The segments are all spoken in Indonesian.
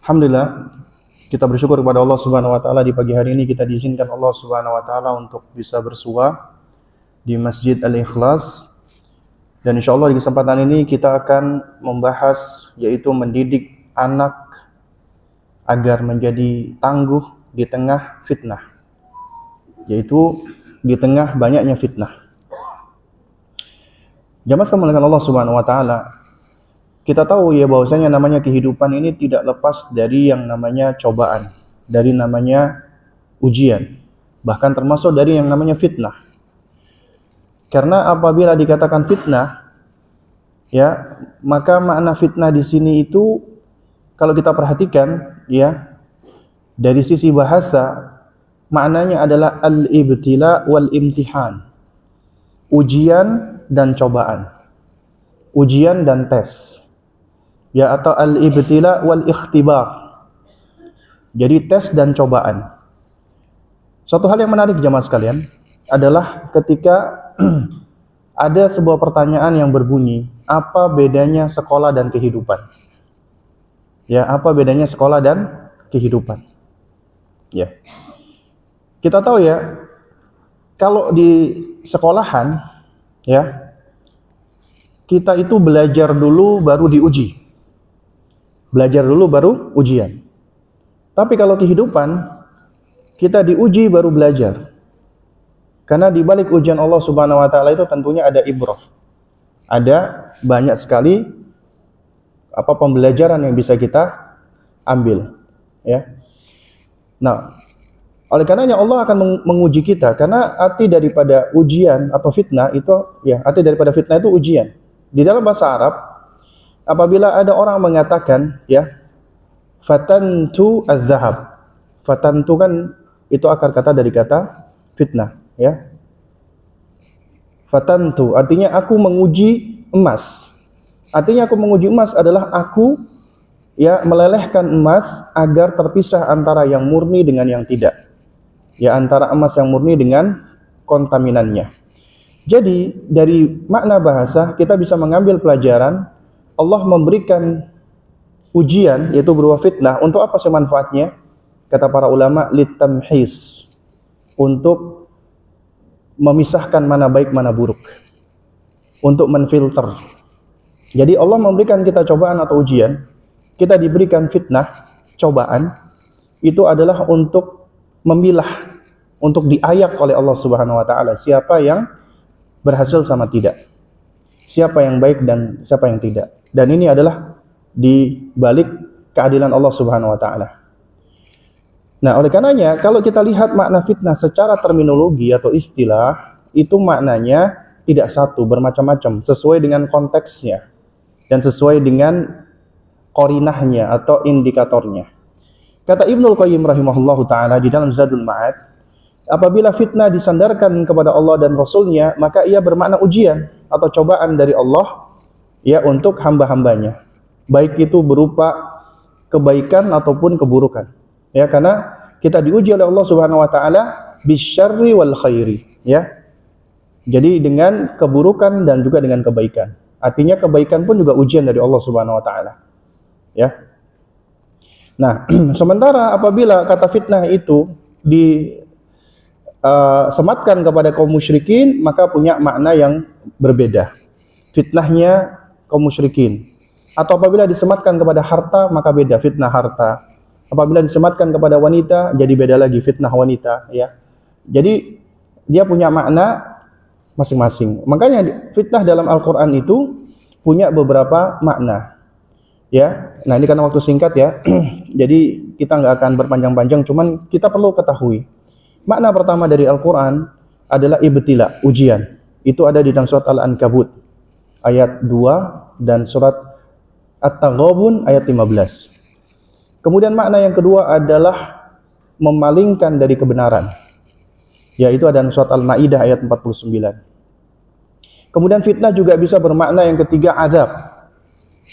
Alhamdulillah, kita bersyukur kepada Allah Subhanahu wa taala di pagi hari ini kita diizinkan Allah Subhanahu wa taala untuk bisa bersua di Masjid Al-Ikhlas. Dan insyaallah di kesempatan ini kita akan membahas yaitu mendidik anak agar menjadi tangguh di tengah fitnah. Yaitu di tengah banyaknya fitnah. Jamaah sekalian Allah Subhanahu wa taala, kita tahu ya bahwasanya namanya kehidupan ini tidak lepas dari yang namanya cobaan, dari namanya ujian, bahkan termasuk dari yang namanya fitnah. Karena apabila dikatakan fitnah, ya, maka makna fitnah di sini itu kalau kita perhatikan, ya, dari sisi bahasa maknanya adalah al-ibtila wal imtihan. Ujian dan cobaan. Ujian dan tes. Ya, atau al-ibtila wal ikhtibar. Jadi tes dan cobaan. Suatu hal yang menarik jamaah sekalian adalah ketika ada sebuah pertanyaan yang berbunyi, apa bedanya sekolah dan kehidupan? Ya, apa bedanya sekolah dan kehidupan? Ya. Kita tahu ya, kalau di sekolahan, ya, kita itu belajar dulu baru diuji. Belajar dulu baru ujian. Tapi kalau kehidupan, kita diuji baru belajar. Karena di balik ujian Allah Subhanahu wa taala itu tentunya ada ibrah. Ada banyak sekali pembelajaran yang bisa kita ambil, ya. Nah, oleh karenanya Allah akan menguji kita karena arti daripada ujian atau fitnah itu, ya, arti daripada fitnah itu ujian. Di dalam bahasa Arab, apabila ada orang mengatakan, ya, fatantu az-zahab. Fatantu kan itu akar kata dari kata fitnah, ya. Fatantu artinya aku menguji emas. Artinya aku menguji emas adalah aku, ya, melelehkan emas agar terpisah antara yang murni dengan yang tidak. Ya, antara emas yang murni dengan kontaminannya. Jadi dari makna bahasa kita bisa mengambil pelajaran Allah memberikan ujian yaitu berupa fitnah untuk apa sih manfaatnya? Kata para ulama litamhis, untuk memisahkan mana baik mana buruk, untuk menfilter. Jadi Allah memberikan kita cobaan atau ujian, kita diberikan fitnah, cobaan, itu adalah untuk memilah, untuk diayak oleh Allah Subhanahu wa taala siapa yang berhasil sama tidak, siapa yang baik dan siapa yang tidak. Dan ini adalah di balik keadilan Allah Subhanahu wa taala. Nah, oleh karenanya kalau kita lihat makna fitnah secara terminologi atau istilah, itu maknanya tidak satu, bermacam-macam sesuai dengan konteksnya dan sesuai dengan qarinahnya atau indikatornya. Kata Ibnul Qayyim rahimahullahu taala di dalam Zadul Ma'ad, apabila fitnah disandarkan kepada Allah dan Rasulnya, maka ia bermakna ujian atau cobaan dari Allah, ya, untuk hamba-hambanya, baik itu berupa kebaikan ataupun keburukan, ya, karena kita diuji oleh Allah Subhanahu wa taala bisyarri wal khairi, ya. Jadi dengan keburukan dan juga dengan kebaikan. Artinya kebaikan pun juga ujian dari Allah Subhanahu wa taala, ya. Nah, sementara apabila kata fitnah itu disematkan kepada kaum musyrikin, maka punya makna yang berbeda. Fitnahnya kaum musyrikin. Atau apabila disematkan kepada harta, maka beda, fitnah harta. Apabila disematkan kepada wanita, jadi beda lagi, fitnah wanita, ya. Jadi dia punya makna masing-masing. Makanya fitnah dalam Al-Qur'an itu punya beberapa makna, ya. Nah, ini karena waktu singkat, ya. Jadi kita nggak akan berpanjang-panjang, cuman kita perlu ketahui. Makna pertama dari Al-Qur'an adalah ibtila, ujian. Itu ada di dalam surat Al-Ankabut ayat 2 dan surat At-Taghabun ayat 15. Kemudian makna yang kedua adalah memalingkan dari kebenaran. Yaitu ada dalam surat Al-Maidah ayat 49. Kemudian fitnah juga bisa bermakna yang ketiga azab.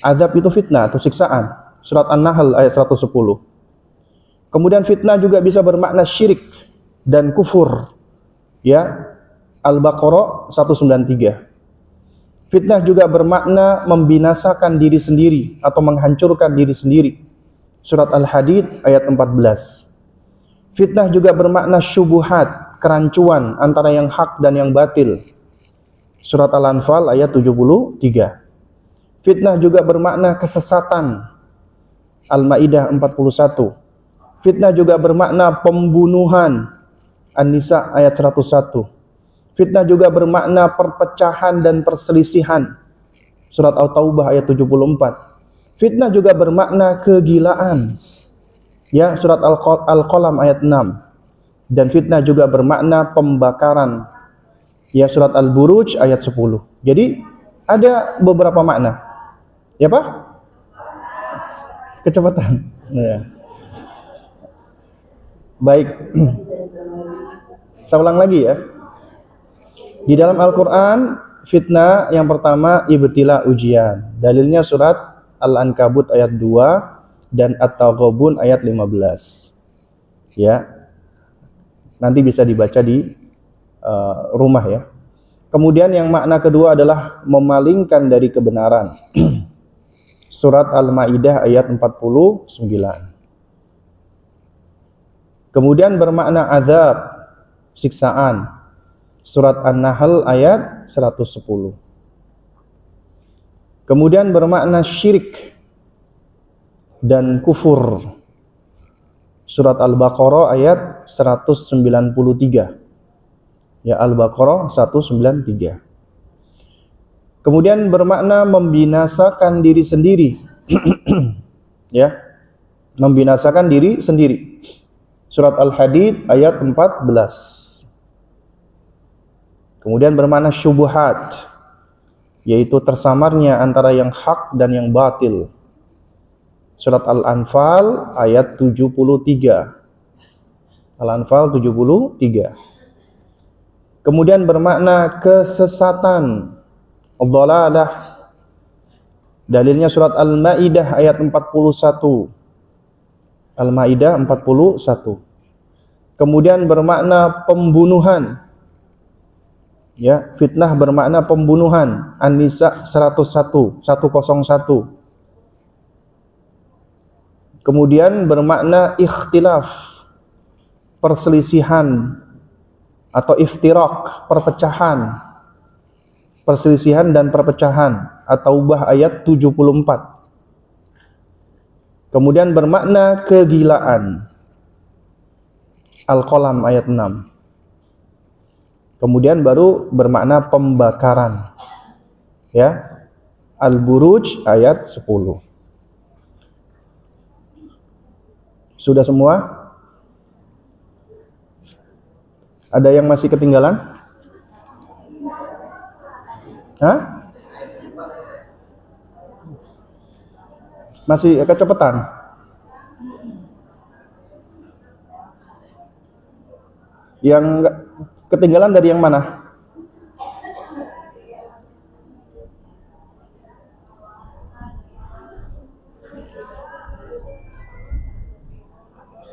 Azab itu fitnah atau siksaan. Surat An-Nahl ayat 110. Kemudian fitnah juga bisa bermakna syirik dan kufur. Ya, Al-Baqarah 193. Fitnah juga bermakna membinasakan diri sendiri atau menghancurkan diri sendiri. Surat Al-Hadid ayat 14. Fitnah juga bermakna syubuhat, kerancuan antara yang hak dan yang batil. Surat Al-Anfal ayat 73. Fitnah juga bermakna kesesatan. Al-Maidah 41. Fitnah juga bermakna pembunuhan. An-Nisa ayat 101. Fitnah juga bermakna perpecahan dan perselisihan. Surat At-Taubah ayat 74. Fitnah juga bermakna kegilaan. Ya, surat Al-Qalam ayat 6. Dan fitnah juga bermakna pembakaran. Ya, surat Al-Buruj ayat 10. Jadi ada beberapa makna. Ya, Pak? Kecepatan. Ya. Baik. Saya ulang lagi ya. Di dalam Al-Qur'an fitnah yang pertama ibtila, ujian. Dalilnya surat Al-Ankabut ayat 2 dan At-Taghabun ayat 15. Ya. Nanti bisa dibaca di rumah ya. Kemudian yang makna kedua adalah memalingkan dari kebenaran. Surat Al-Maidah ayat 49. Kemudian bermakna azab, siksaan. Surat An-Nahl ayat 110. Kemudian bermakna syirik dan kufur. Surat Al-Baqarah ayat 193. Ya, Al-Baqarah 193. Kemudian bermakna membinasakan diri sendiri. Ya. Membinasakan diri sendiri. Surat Al-Hadid ayat 14. Kemudian bermakna syubhat, yaitu tersamarnya antara yang hak dan yang batil. Surat Al-Anfal ayat 73. Al-Anfal 73. Kemudian bermakna kesesatan, dhalalah. Dalilnya surat Al-Maidah ayat 41. Al-Maidah 41. Kemudian bermakna pembunuhan. Ya, fitnah bermakna pembunuhan. An-Nisa 101. Kemudian bermakna ikhtilaf, perselisihan atau iftirak, perpecahan. Perselisihan dan perpecahan. At-Taubah ayat 74. Kemudian bermakna kegilaan. Al-Qalam ayat 6. Kemudian baru bermakna pembakaran. Ya. Al-Buruj ayat 10. Sudah semua? Ada yang masih ketinggalan? Hah? Masih kecepatan? Yang ketinggalan dari yang mana?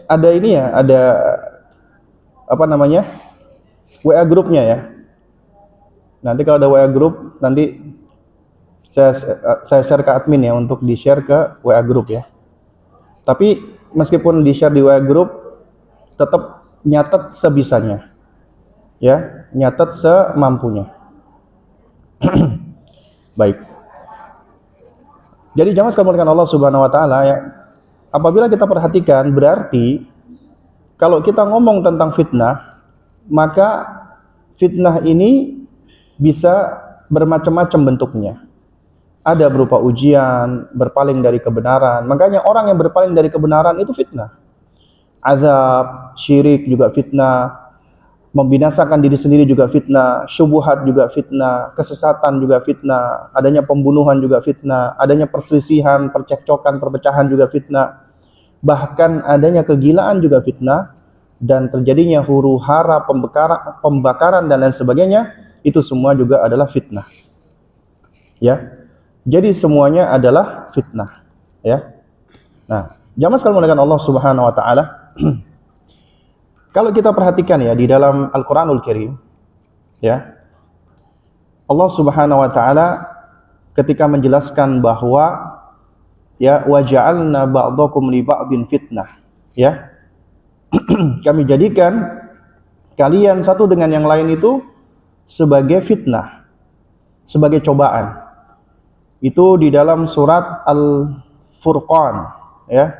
Ada ini ya, ada apa namanya? WA grupnya ya. Nanti kalau ada WA grup, nanti saya share ke admin ya untuk di-share ke WA grup ya. Tapi meskipun di-share di WA grup, tetap nyatet sebisanya. Ya, nyatet semampunya. Baik. Jadi jamaah sekalian dengan Allah Subhanahu wa taala ya. Apabila kita perhatikan, berarti kalau kita ngomong tentang fitnah, maka fitnah ini bisa bermacam-macam bentuknya. Ada berupa ujian, berpaling dari kebenaran. Makanya orang yang berpaling dari kebenaran itu fitnah. Azab, syirik juga fitnah. Membinasakan diri sendiri juga fitnah. Syubhat juga fitnah. Kesesatan juga fitnah. Adanya pembunuhan juga fitnah. Adanya perselisihan, percekcokan, perpecahan juga fitnah. Bahkan adanya kegilaan juga fitnah. Dan terjadinya huru-hara, pembakaran dan lain sebagainya. Itu semua juga adalah fitnah. Ya. Jadi semuanya adalah fitnah, ya. Nah, jamaah sekalian dengan Allah Subhanahu wa taala. Kalau kita perhatikan ya di dalam Al-Qur'anul Karim, ya. Allah Subhanahu wa taala ketika menjelaskan bahwa ya, wa ja'alna ba'dakum li ba'din fitnah, ya. Kami jadikan kalian satu dengan yang lain itu sebagai fitnah, sebagai cobaan. Itu di dalam surat Al-Furqan, ya.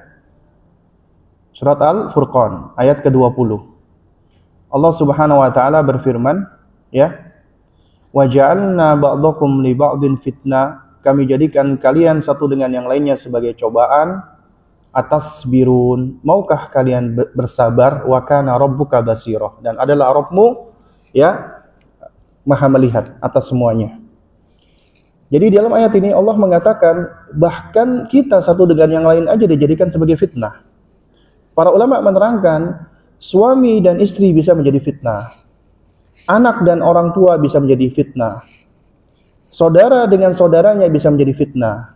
Surat Al-Furqan ayat ke-20. Allah Subhanahu wa taala berfirman, ya, wa ja'alna ba'dakum li ba'din fitnah, kami jadikan kalian satu dengan yang lainnya sebagai cobaan. Atasbirun, maukah kalian bersabar? Wa kana rabbuka basira, dan adalah Rabbmu, ya, maha melihat atas semuanya. Jadi dalam ayat ini Allah mengatakan bahkan kita satu dengan yang lain aja dijadikan sebagai fitnah. Para ulama menerangkan suami dan istri bisa menjadi fitnah, anak dan orang tua bisa menjadi fitnah, saudara dengan saudaranya bisa menjadi fitnah,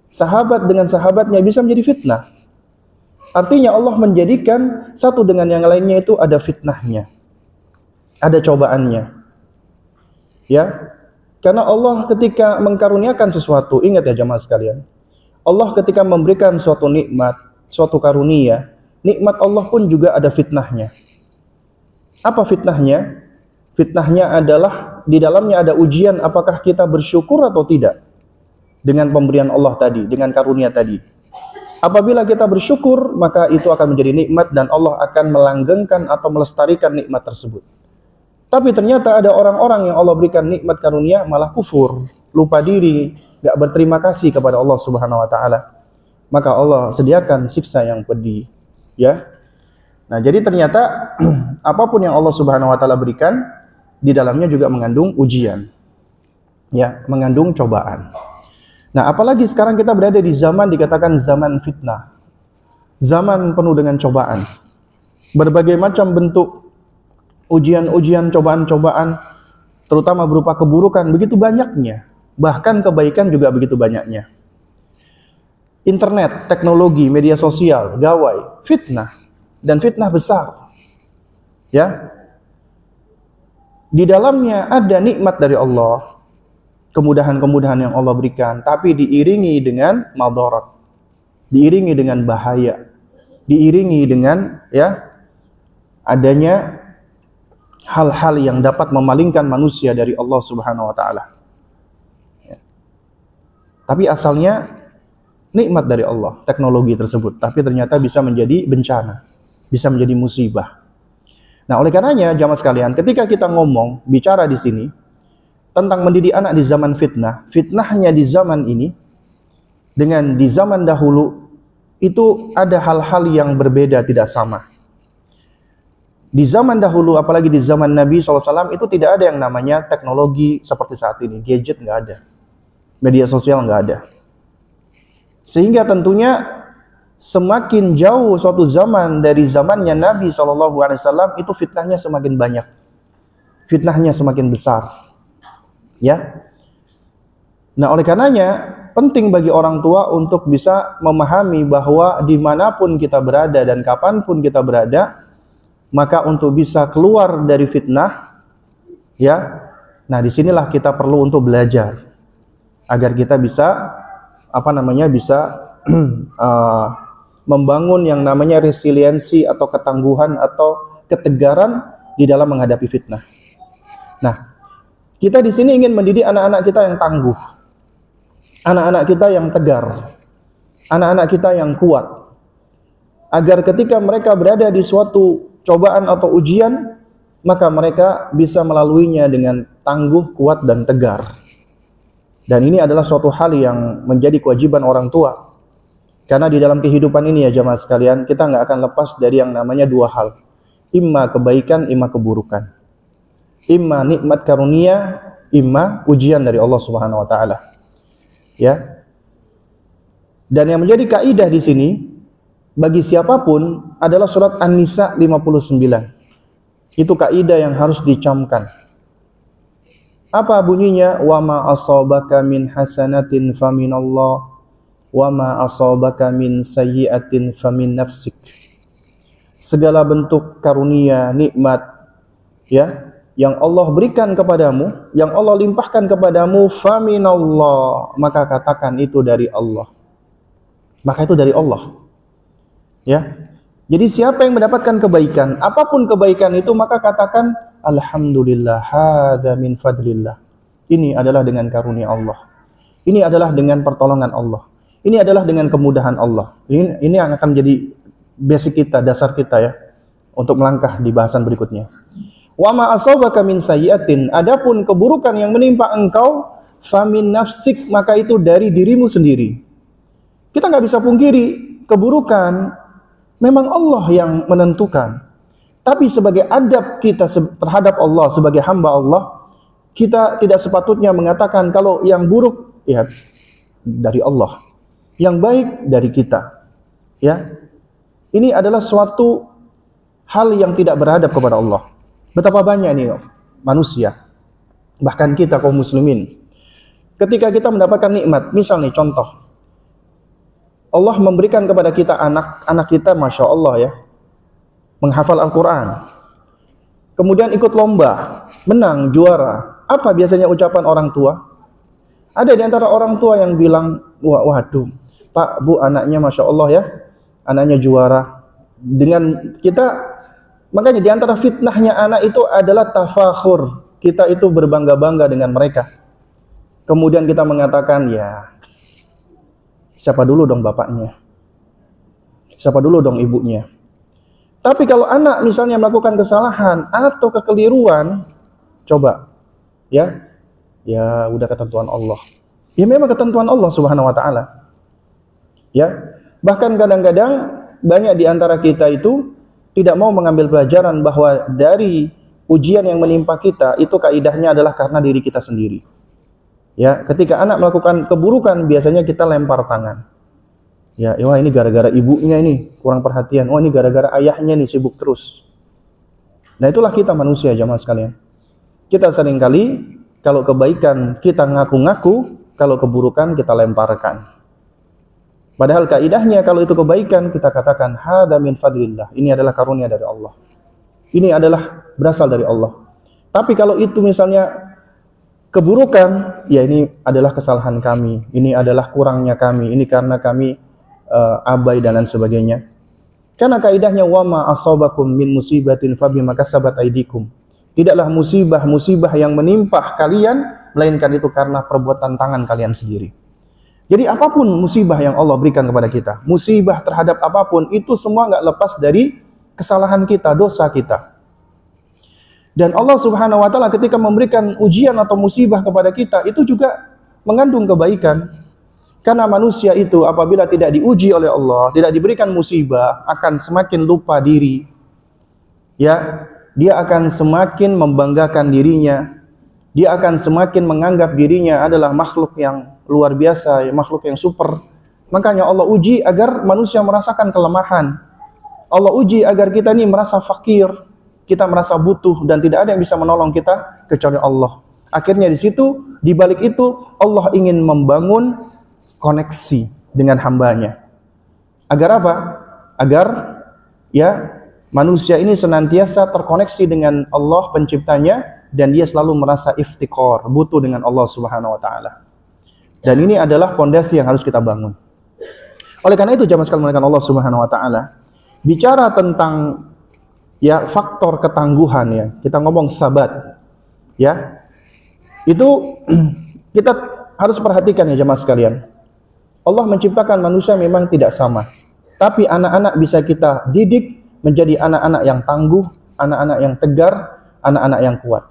sahabat dengan sahabatnya bisa menjadi fitnah. Artinya Allah menjadikan satu dengan yang lainnya itu ada fitnahnya, ada cobaannya, ya. Karena Allah ketika mengkaruniakan sesuatu, ingat ya jamaah sekalian, Allah ketika memberikan suatu nikmat, suatu karunia, nikmat Allah pun juga ada fitnahnya. Apa fitnahnya? Fitnahnya adalah di dalamnya ada ujian apakah kita bersyukur atau tidak dengan pemberian Allah tadi, dengan karunia tadi. Apabila kita bersyukur, maka itu akan menjadi nikmat dan Allah akan melanggengkan atau melestarikan nikmat tersebut. Tapi ternyata ada orang-orang yang Allah berikan nikmat karunia malah kufur, lupa diri, gak berterima kasih kepada Allah Subhanahu wa taala. Maka Allah sediakan siksa yang pedih, ya. Nah, jadi ternyata apapun yang Allah Subhanahu wa taala berikan di dalamnya juga mengandung ujian. Ya, mengandung cobaan. Nah, apalagi sekarang kita berada di zaman dikatakan zaman fitnah. Zaman penuh dengan cobaan. Berbagai macam bentuk ujian-ujian, cobaan-cobaan, terutama berupa keburukan, begitu banyaknya. Bahkan kebaikan juga begitu banyaknya. Internet, teknologi, media sosial, gawai, fitnah. Dan fitnah besar. Ya. Di dalamnya ada nikmat dari Allah. Kemudahan-kemudahan yang Allah berikan. Tapi diiringi dengan madarat. Diiringi dengan bahaya. Diiringi dengan, ya, adanya hal-hal yang dapat memalingkan manusia dari Allah Subhanahu wa taala. Ya. Tapi asalnya nikmat dari Allah, teknologi tersebut, tapi ternyata bisa menjadi bencana, bisa menjadi musibah. Nah, oleh karenanya jamaah sekalian, ketika kita ngomong, bicara di sini tentang mendidik anak di zaman fitnah, fitnahnya di zaman ini dengan di zaman dahulu itu ada hal-hal yang berbeda, tidak sama. Di zaman dahulu, apalagi di zaman Nabi SAW, itu tidak ada yang namanya teknologi seperti saat ini. Gadget nggak ada. Media sosial nggak ada. Sehingga tentunya semakin jauh suatu zaman dari zamannya Nabi SAW, itu fitnahnya semakin banyak. Fitnahnya semakin besar. Ya. Nah, oleh karenanya, penting bagi orang tua untuk bisa memahami bahwa dimanapun kita berada dan kapanpun kita berada, maka untuk bisa keluar dari fitnah, ya, nah disinilah kita perlu untuk belajar agar kita bisa bisa membangun yang namanya resiliensi atau ketangguhan atau ketegaran di dalam menghadapi fitnah. Nah, kita di sini ingin mendidik anak-anak kita yang tangguh, anak-anak kita yang tegar, anak-anak kita yang kuat, agar ketika mereka berada di suatu cobaan atau ujian, maka mereka bisa melaluinya dengan tangguh, kuat, dan tegar. Dan ini adalah suatu hal yang menjadi kewajiban orang tua. Karena di dalam kehidupan ini ya jamaah sekalian, kita nggak akan lepas dari yang namanya dua hal. Imma kebaikan, imma keburukan. Imma nikmat karunia, imma ujian dari Allah Subhanahu wa taala. Ya. Dan yang menjadi kaidah di sini bagi siapapun adalah surat An-Nisa 59. Itu kaidah yang harus dicamkan. Apa bunyinya? Wa ma asabaka min hasanatin faminallah wa ma asabaka min sayyi'atin famin nafsik. Segala bentuk karunia, nikmat, ya, yang Allah berikan kepadamu, yang Allah limpahkan kepadamu, faminallah, maka katakan itu dari Allah. maka itu dari Allah. Ya. Jadi siapa yang mendapatkan kebaikan, apapun kebaikan itu, maka katakan alhamdulillah, hadza min fadlillah. Ini adalah dengan karunia Allah. Ini adalah dengan pertolongan Allah. Ini adalah dengan kemudahan Allah. Ini yang akan menjadi basic kita, dasar kita ya, untuk melangkah di bahasan berikutnya. Wa ma asabaka min sayyi'atin, adapun keburukan yang menimpa engkau, famin nafsik, maka itu dari dirimu sendiri. Kita nggak bisa pungkiri, keburukan memang Allah yang menentukan. Tapi sebagai adab kita terhadap Allah, sebagai hamba Allah, kita tidak sepatutnya mengatakan kalau yang buruk ya dari Allah, yang baik dari kita. Ya, ini adalah suatu hal yang tidak beradab kepada Allah. Betapa banyak nih manusia, bahkan kita kaum muslimin, ketika kita mendapatkan nikmat, misal nih contoh, Allah memberikan kepada kita anak kita, masya Allah ya, menghafal Al-Quran, kemudian ikut lomba, menang, juara. Apa biasanya ucapan orang tua? Ada di antara orang tua yang bilang, waduh, Pak, Bu, anaknya masya Allah ya, anaknya juara. Dengan kita, makanya di antara fitnahnya anak itu adalah tafakhur. Kita itu berbangga-bangga dengan mereka. Kemudian kita mengatakan, ya, siapa dulu dong bapaknya? Siapa dulu dong ibunya? Tapi kalau anak misalnya melakukan kesalahan atau kekeliruan, coba, ya udah ketentuan Allah. Ya memang ketentuan Allah Subhanahu wa taala. Ya, bahkan kadang-kadang banyak di antara kita itu tidak mau mengambil pelajaran bahwa dari ujian yang menimpa kita itu kaidahnya adalah karena diri kita sendiri. Ya, ketika anak melakukan keburukan biasanya kita lempar tangan. Ya, wah ini gara-gara ibunya ini kurang perhatian. Wah ini gara-gara ayahnya nih sibuk terus. Nah, itulah kita manusia jamaah sekalian. Kita seringkali kalau kebaikan kita ngaku-ngaku, kalau keburukan kita lemparkan. Padahal kaidahnya kalau itu kebaikan kita katakan hadza min fadlillah. Ini adalah karunia dari Allah. Ini adalah berasal dari Allah. Tapi kalau itu misalnya keburukan, ya ini adalah kesalahan kami. Ini adalah kurangnya kami. Ini karena kami abai dan lain sebagainya. Karena kaidahnya wa ma asabakum min musibatin fabima kasabat aydikum. Tidaklah musibah yang menimpa kalian, melainkan itu karena perbuatan tangan kalian sendiri. Jadi apapun musibah yang Allah berikan kepada kita, musibah terhadap apapun, itu semua nggak lepas dari kesalahan kita, dosa kita. Dan Allah Subhanahu wa taala ketika memberikan ujian atau musibah kepada kita, itu juga mengandung kebaikan. Karena manusia itu apabila tidak diuji oleh Allah, tidak diberikan musibah, akan semakin lupa diri. Ya, dia akan semakin membanggakan dirinya. Dia akan semakin menganggap dirinya adalah makhluk yang luar biasa, makhluk yang super. Makanya Allah uji agar manusia merasakan kelemahan. Allah uji agar kita ini merasa fakir, kita merasa butuh dan tidak ada yang bisa menolong kita kecuali Allah. Akhirnya di situ, di balik itu Allah ingin membangun koneksi dengan hambanya. Agar apa? Agar ya manusia ini senantiasa terkoneksi dengan Allah penciptanya dan dia selalu merasa iftikor, butuh dengan Allah Subhanahu wa taala. Dan ini adalah pondasi yang harus kita bangun. Oleh karena itu jamaah sekalian mengatakan Allah Subhanahu wa taala bicara tentang ya faktor ketangguhan ya. Kita ngomong sabat. Ya. Itu kita harus perhatikan ya jamaah sekalian. Allah menciptakan manusia memang tidak sama. Tapi anak-anak bisa kita didik menjadi anak-anak yang tangguh, anak-anak yang tegar, anak-anak yang kuat.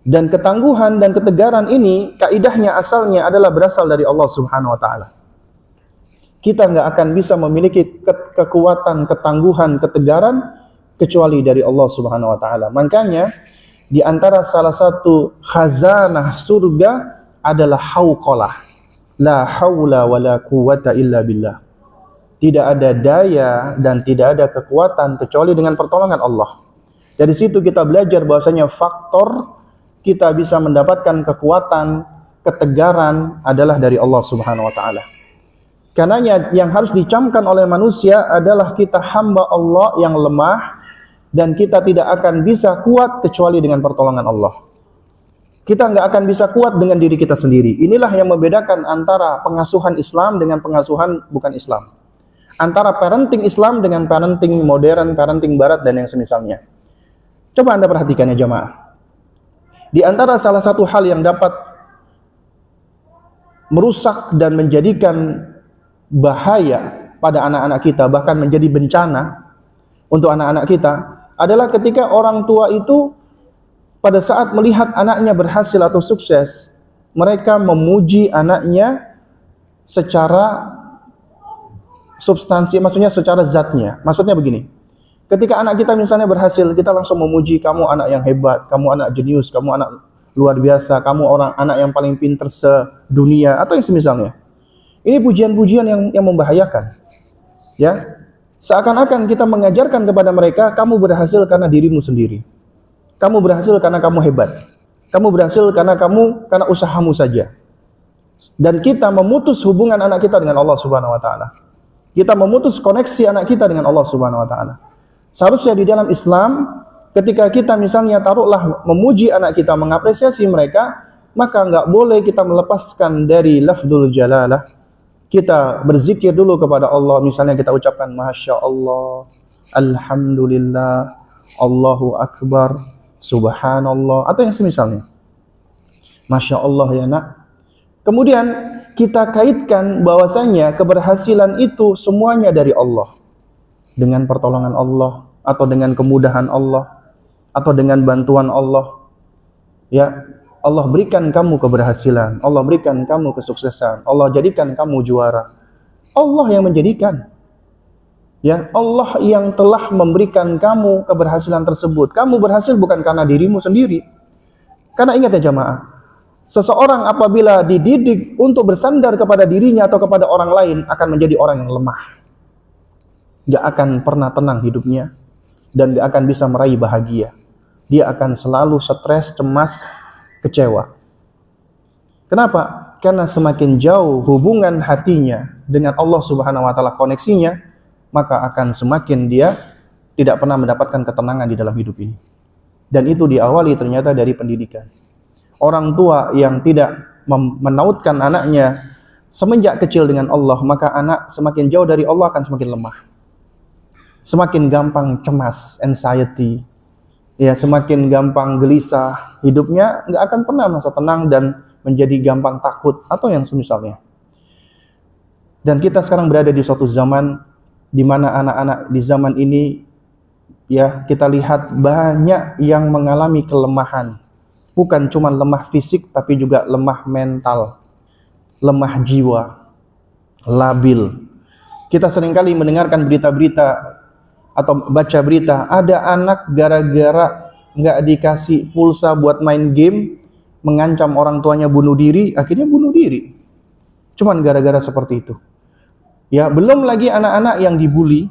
Dan ketangguhan dan ketegaran ini kaidahnya asalnya adalah berasal dari Allah Subhanahu wa taala. Kita nggak akan bisa memiliki kekuatan, ketangguhan, ketegaran kecuali dari Allah Subhanahu wa taala. Makanya di antara salah satu khazanah surga adalah hauqalah. La haula wala quwwata illa billah. Tidak ada daya dan tidak ada kekuatan kecuali dengan pertolongan Allah. Dari situ kita belajar bahwasanya faktor kita bisa mendapatkan kekuatan, ketegaran adalah dari Allah Subhanahu wa taala. Karenanya yang harus dicamkan oleh manusia adalah kita hamba Allah yang lemah dan kita tidak akan bisa kuat kecuali dengan pertolongan Allah. kita nggak akan bisa kuat dengan diri kita sendiri. Inilah yang membedakan antara pengasuhan Islam dengan pengasuhan bukan Islam. Antara parenting Islam dengan parenting modern, parenting barat, dan yang semisalnya. Coba Anda perhatikan ya jamaah. Di antara salah satu hal yang dapat merusak dan menjadikan bahaya pada anak-anak kita, bahkan menjadi bencana untuk anak-anak kita, adalah ketika orang tua itu pada saat melihat anaknya berhasil atau sukses, mereka memuji anaknya secara substansi, maksudnya secara zatnya. Maksudnya begini, ketika anak kita misalnya berhasil, kita langsung memuji, kamu anak yang hebat, kamu anak jenius, kamu anak luar biasa, kamu anak yang paling pintar sedunia, atau yang semisalnya. Ini pujian-pujian yang membahayakan. Ya, seakan-akan kita mengajarkan kepada mereka, kamu berhasil karena dirimu sendiri. Kamu berhasil karena kamu hebat. Kamu berhasil karena usahamu saja. Dan kita memutus hubungan anak kita dengan Allah Subhanahu wa taala. Kita memutus koneksi anak kita dengan Allah Subhanahu wa taala. Seharusnya di dalam Islam, ketika kita misalnya taruhlah memuji anak kita, mengapresiasi mereka, maka enggak boleh kita melepaskan dari lafzul jalalah. Kita berzikir dulu kepada Allah, misalnya kita ucapkan Masya Allah, Alhamdulillah, Allahu Akbar, Subhanallah, atau yang semisalnya. Masya Allah ya nak. Kemudian kita kaitkan bahwasanya keberhasilan itu semuanya dari Allah. Dengan pertolongan Allah, atau dengan kemudahan Allah, atau dengan bantuan Allah. Ya, Allah berikan kamu keberhasilan, Allah berikan kamu kesuksesan, Allah jadikan kamu juara. Allah yang menjadikan. Ya, Allah yang telah memberikan kamu keberhasilan tersebut. Kamu berhasil bukan karena dirimu sendiri. Karena ingat ya jamaah, seseorang apabila dididik untuk bersandar kepada dirinya atau kepada orang lain akan menjadi orang yang lemah. Gak akan pernah tenang hidupnya dan gak akan bisa meraih bahagia. Dia akan selalu stres, cemas, kecewa. Kenapa? Karena semakin jauh hubungan hatinya dengan Allah Subhanahu wa taala, koneksinya, maka akan semakin dia tidak pernah mendapatkan ketenangan di dalam hidup ini. Dan itu diawali ternyata dari pendidikan. Orang tua yang tidak menautkan anaknya semenjak kecil dengan Allah, maka anak semakin jauh dari Allah akan semakin lemah. Semakin gampang cemas, anxiety. Ya, semakin gampang gelisah. Hidupnya nggak akan pernah merasa tenang dan menjadi gampang takut atau yang semisalnya. Dan kita sekarang berada di suatu zaman di mana anak-anak di zaman ini, ya, kita lihat banyak yang mengalami kelemahan. Bukan cuma lemah fisik, tapi juga lemah mental, lemah jiwa, labil. Kita seringkali mendengarkan berita-berita atau baca berita, ada anak gara-gara nggak dikasih pulsa buat main game, mengancam orang tuanya bunuh diri, akhirnya bunuh diri. Cuman gara-gara seperti itu. Ya, belum lagi anak-anak yang dibully,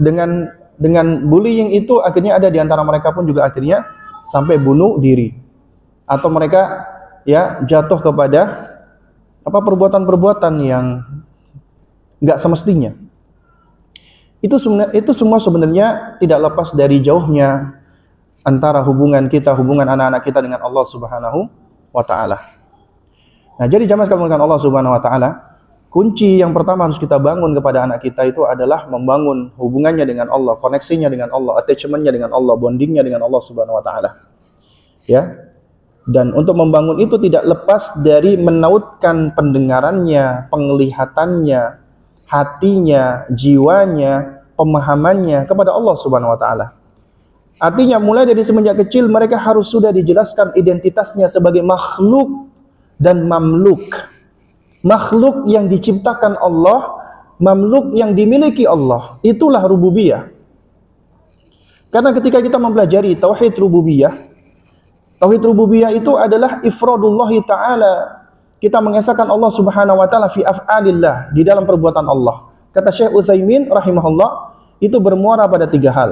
dengan bullying itu akhirnya ada di antara mereka pun juga akhirnya sampai bunuh diri, atau mereka ya jatuh kepada perbuatan-perbuatan yang nggak semestinya. Itu semua sebenarnya tidak lepas dari jauhnya antara hubungan anak-anak kita dengan Allah Subhanahu wa taala. Nah, jadi jamaah sekalian dengan Allah Subhanahu wa taala, kunci yang pertama harus kita bangun kepada anak kita itu adalah membangun hubungannya dengan Allah, koneksinya dengan Allah, attachmentnya dengan Allah, bondingnya dengan Allah Subhanahu wa taala. Ya. Dan untuk membangun itu tidak lepas dari menautkan pendengarannya, penglihatannya, hatinya, jiwanya, pemahamannya kepada Allah Subhanahu wa taala. Artinya mulai dari semenjak kecil mereka harus sudah dijelaskan identitasnya sebagai makhluk dan mamluk. Makhluk yang diciptakan Allah, mamluk yang dimiliki Allah. Itulah rububiyah. Karena ketika kita mempelajari tauhid rububiyah itu adalah ifradullah ta'ala. Kita mengesahkan Allah Subhanahu wa taala fi af'alillah, di dalam perbuatan Allah. Kata Syekh Utsaimin rahimahullah, itu bermuara pada 3 hal.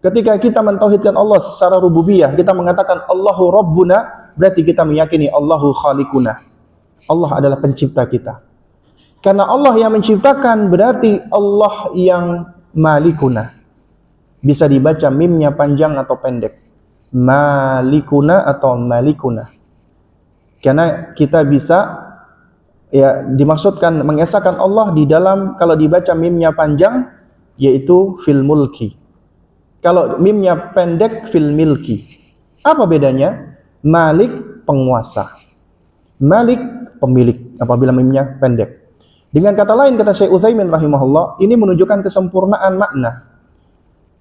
Ketika kita mentauhidkan Allah secara rububiyah, kita mengatakan Allahu Rabbuna, berarti kita meyakini Allahu Khaliquna. Allah adalah pencipta kita. Karena Allah yang menciptakan, berarti Allah yang Malikuna. Bisa dibaca mimnya panjang atau pendek. Malikuna atau Malikuna. Karena kita bisa ya dimaksudkan mengesahkan Allah di dalam, kalau dibaca mimnya panjang yaitu fil mulki. Kalau mimnya pendek fil milki. Apa bedanya? Malik penguasa. Malik pemilik apabila mimnya pendek. Dengan kata lain kata Syekh Utsaimin rahimahullah, ini menunjukkan kesempurnaan makna.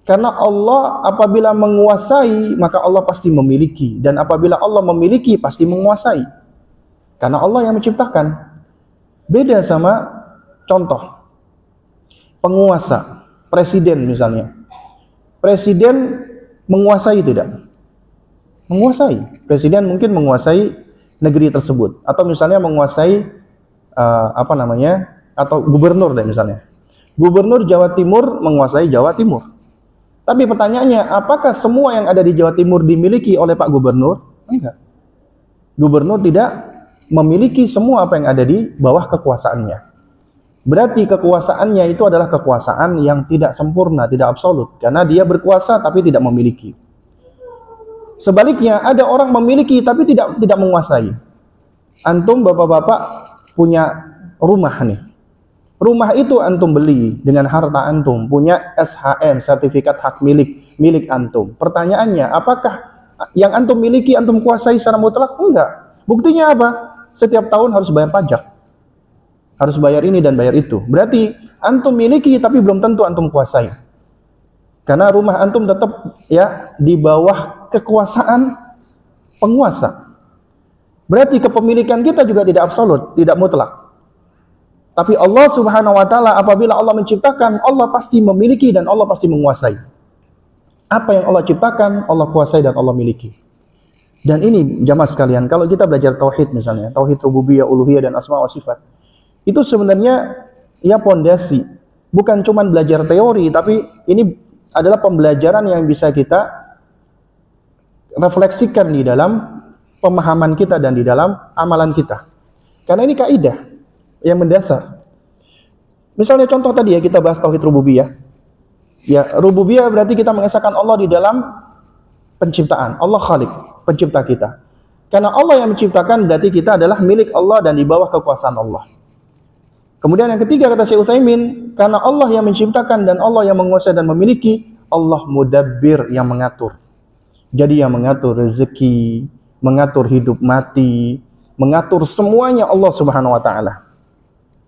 Karena Allah apabila menguasai maka Allah pasti memiliki, dan apabila Allah memiliki pasti menguasai. Karena Allah yang menciptakan. Beda sama contoh penguasa, presiden misalnya. Presiden menguasai tidak? Menguasai. Presiden mungkin menguasai negeri tersebut, atau misalnya menguasai atau gubernur deh misalnya. Gubernur Jawa Timur menguasai Jawa Timur. Tapi pertanyaannya, apakah semua yang ada di Jawa Timur dimiliki oleh Pak Gubernur? Enggak. Gubernur tidak memiliki semua apa yang ada di bawah kekuasaannya. Berarti kekuasaannya itu adalah kekuasaan yang tidak sempurna, tidak absolut, karena dia berkuasa tapi tidak memiliki. Sebaliknya, ada orang memiliki tapi tidak menguasai. Antum bapak-bapak punya rumah nih. Rumah itu antum beli dengan harta antum, punya SHM, sertifikat hak milik antum. Pertanyaannya, apakah yang antum miliki antum kuasai secara mutlak? Enggak. Buktinya apa? Setiap tahun harus bayar pajak, harus bayar ini dan bayar itu. Berarti antum miliki tapi belum tentu antum kuasai, karena rumah antum tetap ya di bawah kekuasaan penguasa. Berarti kepemilikan kita juga tidak absolut, tidak mutlak. Tapi Allah Subhanahu wa taala apabila Allah menciptakan, Allah pasti memiliki dan Allah pasti menguasai. Apa yang Allah ciptakan, Allah kuasai dan Allah miliki. Dan ini jamaah sekalian, kalau kita belajar tauhid misalnya, tauhid rububiyah, uluhiyah dan asma wa sifat, itu sebenarnya ya pondasi. Bukan cuma belajar teori, tapi ini adalah pembelajaran yang bisa kita refleksikan di dalam pemahaman kita dan di dalam amalan kita. Karena ini kaidah yang mendasar. Misalnya contoh tadi ya, kita bahas tauhid rububiyah. Ya, rububiyah berarti kita mengesahkan Allah di dalam penciptaan. Allah Khalik, pencipta kita. Karena Allah yang menciptakan berarti kita adalah milik Allah dan di bawah kekuasaan Allah. Kemudian yang ketiga kata Syekh Utsaimin, karena Allah yang menciptakan dan Allah yang menguasai dan memiliki, Allah mudabbir yang mengatur. Jadi yang mengatur rezeki, mengatur hidup mati, mengatur semuanya Allah Subhanahu wa taala.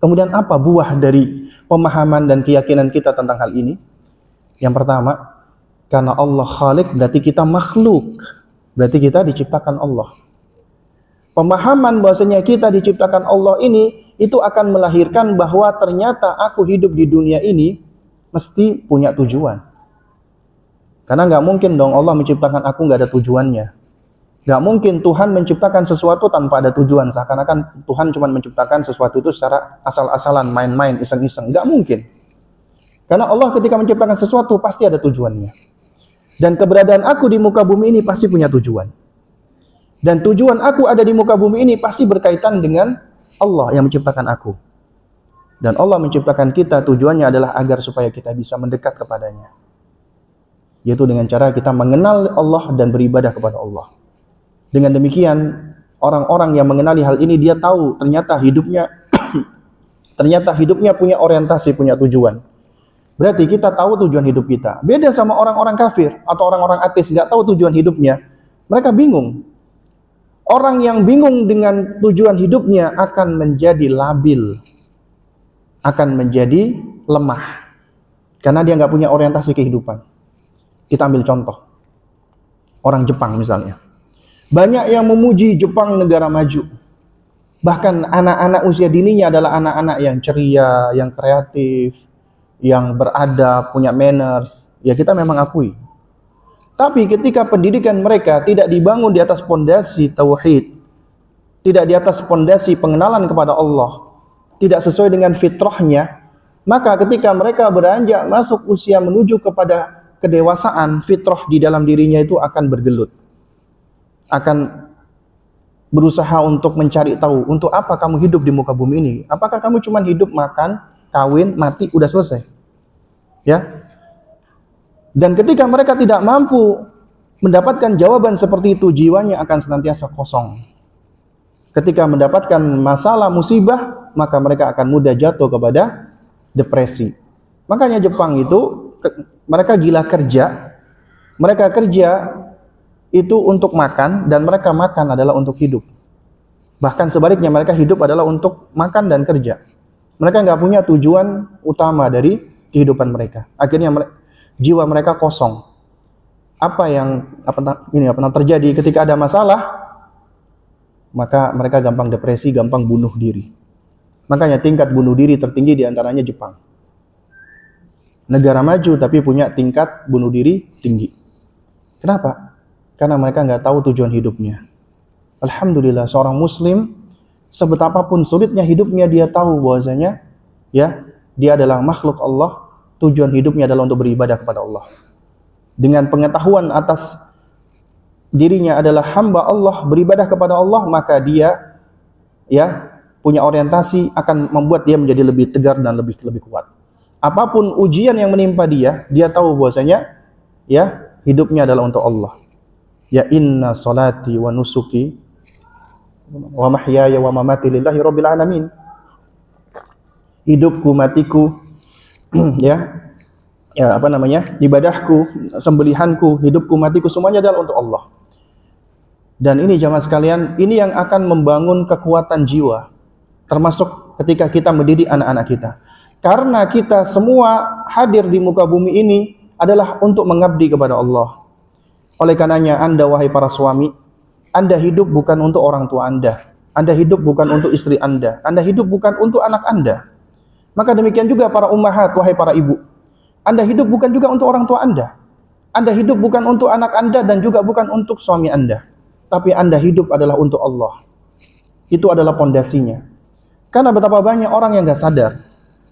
Kemudian apa buah dari pemahaman dan keyakinan kita tentang hal ini? Yang pertama, karena Allah Khalik berarti kita makhluk. Berarti kita diciptakan Allah. Pemahaman bahwasanya kita diciptakan Allah ini itu akan melahirkan bahwa ternyata aku hidup di dunia ini mesti punya tujuan. Karena nggak mungkin dong Allah menciptakan aku nggak ada tujuannya. Nggak mungkin Tuhan menciptakan sesuatu tanpa ada tujuan. Seakan-akan Tuhan cuma menciptakan sesuatu itu secara asal-asalan, main-main, iseng-iseng. Nggak mungkin. Karena Allah ketika menciptakan sesuatu pasti ada tujuannya. Dan keberadaan aku di muka bumi ini pasti punya tujuan. Dan tujuan aku ada di muka bumi ini pasti berkaitan dengan Allah yang menciptakan aku. Dan Allah menciptakan kita tujuannya adalah agar supaya kita bisa mendekat kepadanya. Yaitu dengan cara kita mengenal Allah dan beribadah kepada Allah. Dengan demikian, orang-orang yang mengenali hal ini dia tahu ternyata hidupnya punya orientasi, punya tujuan. Berarti kita tahu tujuan hidup kita. Beda sama orang-orang kafir atau orang-orang ateis nggak tahu tujuan hidupnya. Mereka bingung. Orang yang bingung dengan tujuan hidupnya akan menjadi labil, akan menjadi lemah, karena dia nggak punya orientasi kehidupan. Kita ambil contoh, orang Jepang misalnya. Banyak yang memuji Jepang negara maju. Bahkan anak-anak usia dininya adalah anak-anak yang ceria, yang kreatif, yang beradab, punya manners. Ya kita memang akui. Tapi ketika pendidikan mereka tidak dibangun di atas pondasi tauhid, tidak di atas pondasi pengenalan kepada Allah, tidak sesuai dengan fitrahnya, maka ketika mereka beranjak masuk usia menuju kepada kedewasaan, fitrah di dalam dirinya itu akan bergelut. Akan berusaha untuk mencari tahu, untuk apa kamu hidup di muka bumi ini? Apakah kamu cuma hidup, makan, kawin, mati, udah selesai? Ya. Dan ketika mereka tidak mampu mendapatkan jawaban seperti itu, jiwanya akan senantiasa kosong. Ketika mendapatkan masalah musibah, maka mereka akan mudah jatuh kepada depresi. Makanya Jepang itu mereka gila kerja. Mereka kerja itu untuk makan, dan mereka makan adalah untuk hidup. Bahkan sebaliknya, mereka hidup adalah untuk makan dan kerja. Mereka nggak punya tujuan utama dari kehidupan mereka. Akhirnya jiwa mereka kosong. Apa yang terjadi ketika ada masalah? Maka mereka gampang depresi, gampang bunuh diri. Makanya tingkat bunuh diri tertinggi diantaranya Jepang. Negara maju tapi punya tingkat bunuh diri tinggi. Kenapa? Karena mereka nggak tahu tujuan hidupnya. Alhamdulillah, seorang muslim sebetapapun sulitnya hidupnya, dia tahu bahwasanya ya, dia adalah makhluk Allah, tujuan hidupnya adalah untuk beribadah kepada Allah. Dengan pengetahuan atas dirinya adalah hamba Allah, beribadah kepada Allah, maka dia ya punya orientasi akan membuat dia menjadi lebih tegar dan lebih kuat. Apapun ujian yang menimpa dia, dia tahu bahwasanya ya, hidupnya adalah untuk Allah. Ya inna salati wa nusuki wa mahyaya wa mamati lillahi rabbil alamin. Hidupku, matiku, ibadahku, sembelihanku, hidupku, matiku, semuanya adalah untuk Allah. Dan ini jamaah sekalian, ini yang akan membangun kekuatan jiwa, termasuk ketika kita mendidik anak-anak kita. Karena kita semua hadir di muka bumi ini adalah untuk mengabdi kepada Allah. Oleh karenanya, Anda wahai para suami, Anda hidup bukan untuk orang tua Anda. Anda hidup bukan untuk istri Anda. Anda hidup bukan untuk anak Anda. Maka demikian juga para ummahat, wahai para ibu. Anda hidup bukan juga untuk orang tua Anda. Anda hidup bukan untuk anak Anda dan juga bukan untuk suami Anda. Tapi Anda hidup adalah untuk Allah. Itu adalah pondasinya. Karena betapa banyak orang yang gak sadar.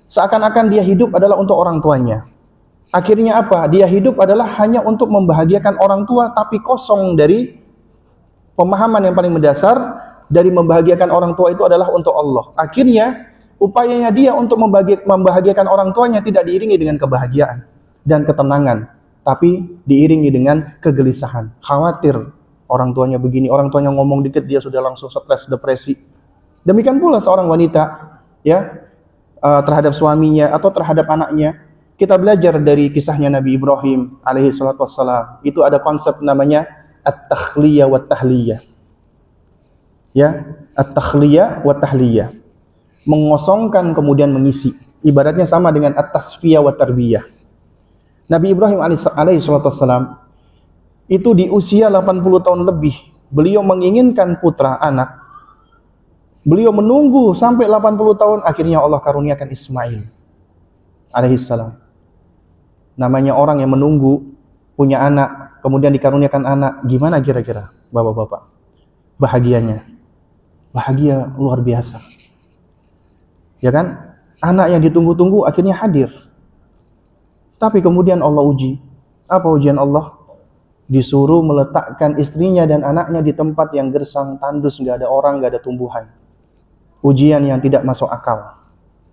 Seakan-akan dia hidup adalah untuk orang tuanya. Akhirnya apa? Dia hidup adalah hanya untuk membahagiakan orang tua, tapi kosong dari pemahaman yang paling mendasar dari membahagiakan orang tua itu adalah untuk Allah. Akhirnya upayanya dia untuk membahagiakan orang tuanya tidak diiringi dengan kebahagiaan dan ketenangan, tapi diiringi dengan kegelisahan, khawatir orang tuanya begini, orang tuanya ngomong dikit dia sudah langsung stres, depresi. Demikian pula seorang wanita ya, terhadap suaminya atau terhadap anaknya. Kita belajar dari kisahnya Nabi Ibrahim alaihi salatu wassalam. Itu ada konsep namanya at-takhliyah wa tahliyah. Ya, at-takhliyah wa tahliyah. Mengosongkan kemudian mengisi. Ibaratnya sama dengan at-tasfiyah wa tarbiyah. Nabi Ibrahim alaihi salatu wassalam itu di usia 80 tahun lebih, beliau menginginkan putra, anak. Beliau menunggu sampai 80 tahun, akhirnya Allah karuniakan Ismail alaihi salam. Namanya orang yang menunggu punya anak, kemudian dikaruniakan anak, gimana kira-kira bapak-bapak? Bahagianya. Bahagia luar biasa. Ya kan? Anak yang ditunggu-tunggu akhirnya hadir. Tapi kemudian Allah uji. Apa ujian Allah? Disuruh meletakkan istrinya dan anaknya di tempat yang gersang, tandus, nggak ada orang, nggak ada tumbuhan. Ujian yang tidak masuk akal.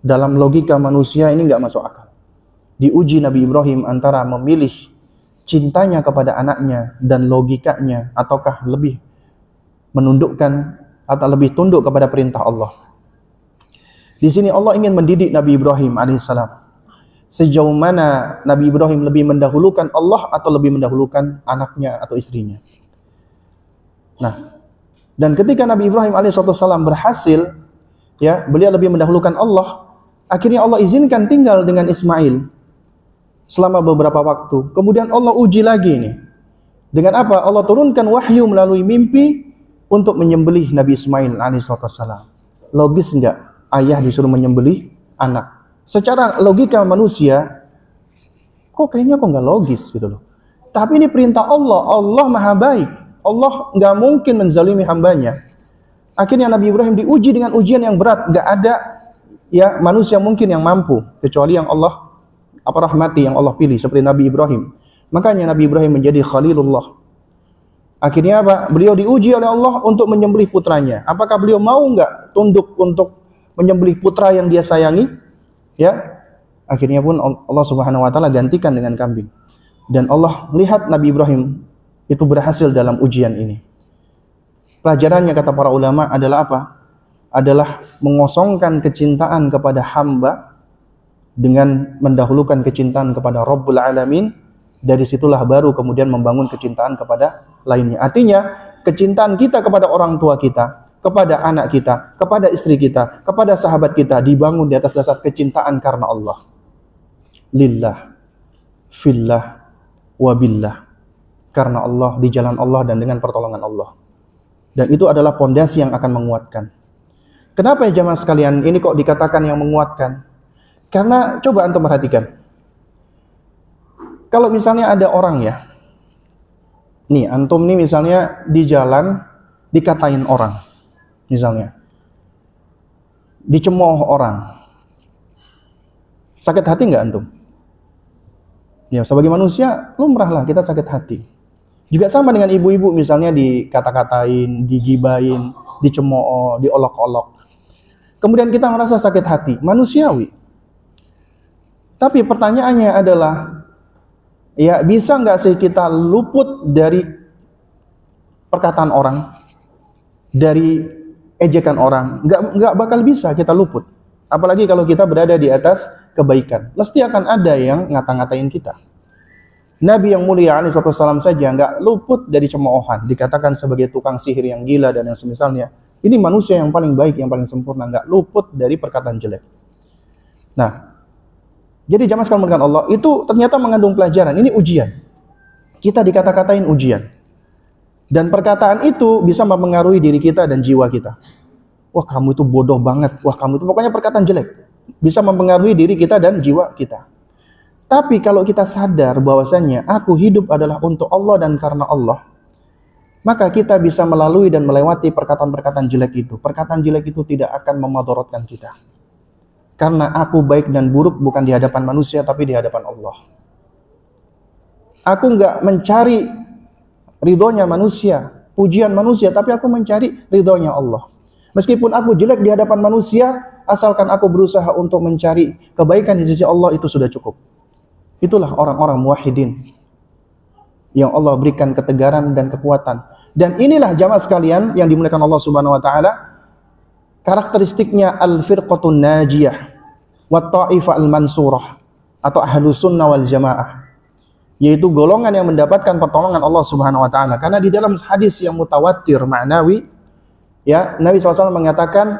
Dalam logika manusia ini nggak masuk akal. Diuji Nabi Ibrahim antara memilih cintanya kepada anaknya dan logikanya, ataukah lebih menundukkan atau lebih tunduk kepada perintah Allah. Di sini Allah ingin mendidik Nabi Ibrahim alaihissalam. Sejauh mana Nabi Ibrahim lebih mendahulukan Allah atau lebih mendahulukan anaknya atau istrinya. Nah, dan ketika Nabi Ibrahim alaihissalam berhasil, ya, beliau lebih mendahulukan Allah. Akhirnya Allah izinkan tinggal dengan Ismail selama beberapa waktu. Kemudian Allah uji lagi nih. Dengan apa? Allah turunkan wahyu melalui mimpi untuk menyembelih Nabi Ismail alaihissalam. Logis enggak ayah disuruh menyembelih anak? Secara logika manusia, kok enggak logis gitu loh. Tapi ini perintah Allah. Allah maha baik. Allah enggak mungkin menzalimi hambanya. Akhirnya Nabi Ibrahim diuji dengan ujian yang berat. Enggak ada ya manusia mungkin yang mampu, kecuali yang Allah rahmati, yang Allah pilih, seperti Nabi Ibrahim. Makanya Nabi Ibrahim menjadi Khalilullah. Akhirnya apa? Beliau diuji oleh Allah untuk menyembelih putranya. Apakah beliau mau enggak tunduk untuk menyembelih putra yang dia sayangi? Ya. Akhirnya pun Allah Subhanahu wa taala gantikan dengan kambing. Dan Allah lihat Nabi Ibrahim itu berhasil dalam ujian ini. Pelajarannya kata para ulama adalah apa? Adalah mengosongkan kecintaan kepada hamba dengan mendahulukan kecintaan kepada Rabbul Alamin. Dari situlah baru kemudian membangun kecintaan kepada lainnya. Artinya, kecintaan kita kepada orang tua kita, kepada anak kita, kepada istri kita, kepada sahabat kita dibangun di atas dasar kecintaan karena Allah. Lillah, fillah, wabillah. Karena Allah, di jalan Allah dan dengan pertolongan Allah. Dan itu adalah pondasi yang akan menguatkan. Kenapa ya jamaah sekalian ini kok dikatakan yang menguatkan? Karena coba antum perhatikan. Kalau misalnya ada orang ya, nih antum nih misalnya di jalan dikatain orang, misalnya dicemooh orang, sakit hati nggak antum? Ya sebagai manusia lumrah lah kita sakit hati. Juga sama dengan ibu-ibu misalnya dikata-katain, digibain, dicemooh, diolok-olok. Kemudian kita merasa sakit hati, manusiawi. Tapi pertanyaannya adalah, ya bisa nggak sih kita luput dari perkataan orang, dari ejekan orang? Nggak bakal bisa kita luput. Apalagi kalau kita berada di atas kebaikan. Mesti akan ada yang ngata-ngatain kita. Nabi yang mulia alaihissalam saja nggak luput dari cemoohan. Dikatakan sebagai tukang sihir yang gila dan yang semisalnya. Ini manusia yang paling baik, yang paling sempurna. Nggak luput dari perkataan jelek. Nah, jadi jamaah sekalian dengan Allah itu ternyata mengandung pelajaran. Ini ujian. Kita dikata-katain ujian. Dan perkataan itu bisa mempengaruhi diri kita dan jiwa kita. Wah kamu itu bodoh banget. Wah kamu itu pokoknya perkataan jelek. Bisa mempengaruhi diri kita dan jiwa kita. Tapi kalau kita sadar bahwasannya aku hidup adalah untuk Allah dan karena Allah, maka kita bisa melalui dan melewati perkataan-perkataan jelek itu. Perkataan jelek itu tidak akan memudaratkan kita. Karena aku baik dan buruk bukan di hadapan manusia tapi di hadapan Allah. Aku enggak mencari ridhonya manusia, pujian manusia, tapi aku mencari ridhonya Allah. Meskipun aku jelek di hadapan manusia, asalkan aku berusaha untuk mencari kebaikan di sisi Allah, itu sudah cukup. Itulah orang-orang muwahhidin yang Allah berikan ketegaran dan kekuatan. Dan inilah jamaah sekalian yang dimuliakan Allah Subhanahu wa taala, karakteristiknya al-firqatun najiyah wa ta'ifah al-mansurah atau ahlus sunnah wal jamaah, yaitu golongan yang mendapatkan pertolongan Allah Subhanahu wa taala. Karena di dalam hadis yang mutawatir ma'nawi, ya, Nabi SAW mengatakan,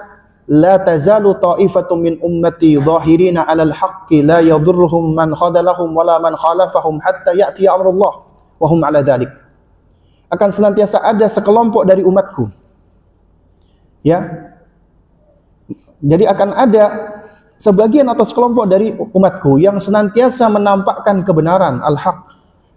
la tazalu ta'ifatum min ummati zahirina 'alal haqqi la yadhurruhum man khadalahum wala man khalafahum hatta ya'ti amrullah wa hum 'ala dzalik. Akan senantiasa ada sekelompok dari umatku. Ya. Jadi akan ada sebagian atau sekelompok dari umatku yang senantiasa menampakkan kebenaran al-haq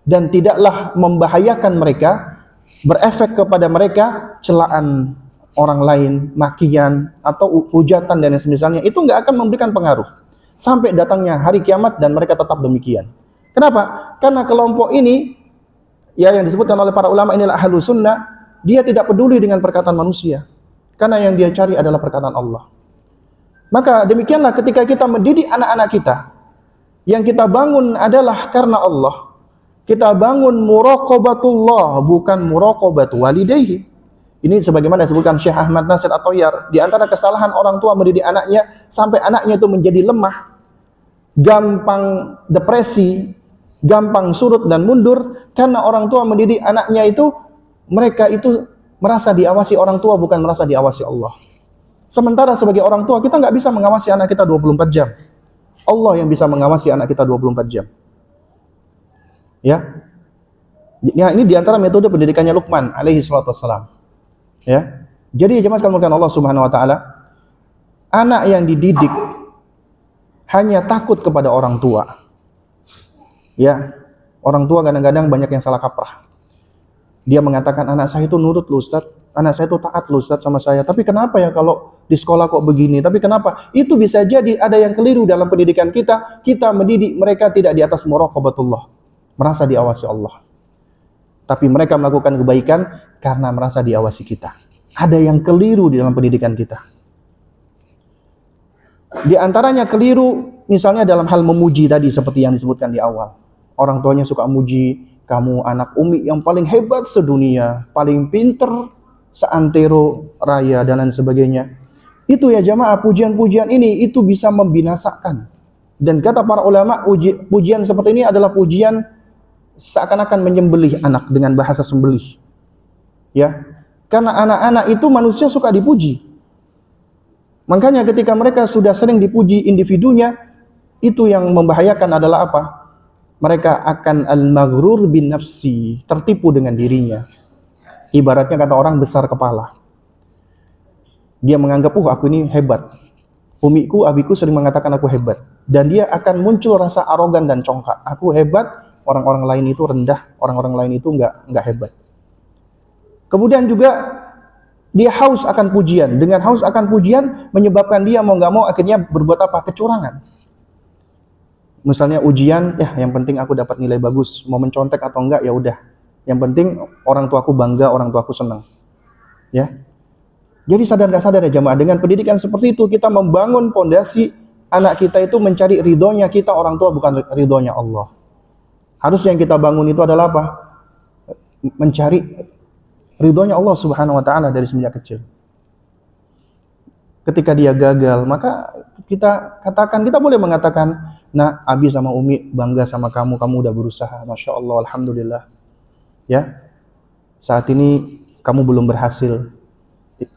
dan tidaklah membahayakan mereka, berefek kepada mereka celaan orang lain, makian atau hujatan dan yang semisalnya, itu nggak akan memberikan pengaruh sampai datangnya hari kiamat dan mereka tetap demikian. Kenapa? Karena kelompok ini, ya yang disebutkan oleh para ulama inilah ahlus sunnah, dia tidak peduli dengan perkataan manusia, karena yang dia cari adalah perkataan Allah. Maka demikianlah ketika kita mendidik anak-anak kita, yang kita bangun adalah karena Allah. Kita bangun muraqabatullah, bukan muraqabatu walidayhi. Ini sebagaimana disebutkan Syekh Ahmad Nasir At-Tayyar, di antara kesalahan orang tua mendidik anaknya sampai anaknya itu menjadi lemah, gampang depresi, gampang surut dan mundur, karena orang tua mendidik anaknya itu, mereka itu merasa diawasi orang tua, bukan merasa diawasi Allah. Sementara sebagai orang tua, kita nggak bisa mengawasi anak kita 24 jam. Allah yang bisa mengawasi anak kita 24 jam. Ya, ini di antara metode pendidikannya Luqman alaihi salatu wassalam. Ya, jadi jemaah sekalian Allah Subhanahu wa taala, anak yang dididik hanya takut kepada orang tua. Ya, orang tua kadang-kadang banyak yang salah kaprah. Dia mengatakan anak saya itu nurut loh Ustaz, anak saya itu taat loh Ustaz sama saya. Tapi kenapa ya kalau di sekolah kok begini? Tapi kenapa? Itu bisa jadi ada yang keliru dalam pendidikan kita. Kita mendidik mereka tidak di atas muraqabatullah, merasa diawasi Allah. Tapi mereka melakukan kebaikan karena merasa diawasi kita. Ada yang keliru di dalam pendidikan kita. Di antaranya keliru misalnya dalam hal memuji tadi seperti yang disebutkan di awal. Orang tuanya suka muji, kamu anak umi yang paling hebat sedunia, paling pinter, seantero raya dan lain sebagainya. Itu ya jamaah, pujian-pujian ini itu bisa membinasakan. Dan kata para ulama, pujian seperti ini adalah pujian seakan-akan menyembelih anak dengan bahasa sembelih. Ya. Karena anak-anak itu manusia suka dipuji. Makanya ketika mereka sudah sering dipuji individunya, itu yang membahayakan adalah apa? Mereka akan al-maghrur bin nafsi, tertipu dengan dirinya. Ibaratnya kata orang besar kepala. Dia menganggap, aku ini hebat. Umiku, abiku sering mengatakan aku hebat. Dan dia akan muncul rasa arogan dan congkak. Aku hebat, orang-orang lain itu rendah, orang-orang lain itu enggak hebat. Kemudian juga dia haus akan pujian. Dengan haus akan pujian menyebabkan dia mau nggak mau akhirnya berbuat apa? Kecurangan. Misalnya ujian, yang penting aku dapat nilai bagus. Mau mencontek atau enggak, ya udah. Yang penting orang tuaku bangga, orang tuaku senang. Ya. Jadi sadar nggak sadar ya jamaah, dengan pendidikan seperti itu kita membangun pondasi anak kita itu mencari ridhonya kita orang tua, bukan ridhonya Allah. Harus yang kita bangun itu adalah apa? Mencari ridhonya Allah Subhanahu wa taala dari semenjak kecil. Ketika dia gagal, maka kita boleh mengatakan, "Nah, Abi sama Umi bangga sama kamu udah berusaha, Masya Allah, Alhamdulillah. Ya, saat ini kamu belum berhasil.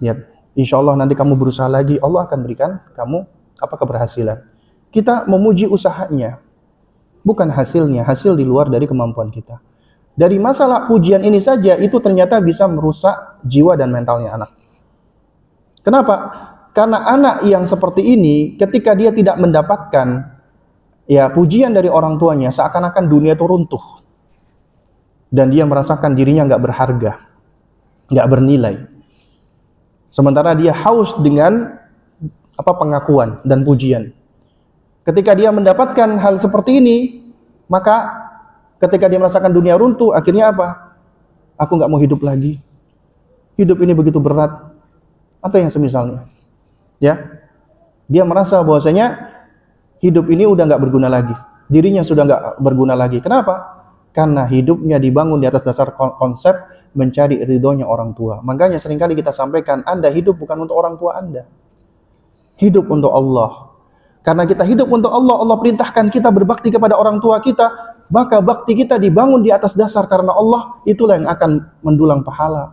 Ya, insya Allah nanti kamu berusaha lagi, Allah akan berikan kamu keberhasilan." Kita memuji usahanya, bukan hasilnya, hasil di luar dari kemampuan kita. Dari masalah pujian ini saja, itu ternyata bisa merusak jiwa dan mentalnya anak. Kenapa? Karena anak yang seperti ini, ketika dia tidak mendapatkan pujian dari orang tuanya, seakan-akan dunia itu runtuh. Dan dia merasakan dirinya nggak berharga, nggak bernilai. Sementara dia haus dengan pengakuan dan pujian. Ketika dia mendapatkan hal seperti ini, maka ketika dia merasakan dunia runtuh, akhirnya apa? Aku nggak mau hidup lagi. Hidup ini begitu berat. Atau yang semisalnya. Ya, dia merasa bahwasanya hidup ini udah nggak berguna lagi. Dirinya sudah nggak berguna lagi. Kenapa? Karena hidupnya dibangun di atas dasar konsep mencari ridhonya orang tua. Makanya seringkali kita sampaikan, Anda hidup bukan untuk orang tua Anda. Hidup untuk Allah. Karena kita hidup untuk Allah, Allah perintahkan kita berbakti kepada orang tua kita, maka bakti kita dibangun di atas dasar karena Allah, itulah yang akan mendulang pahala.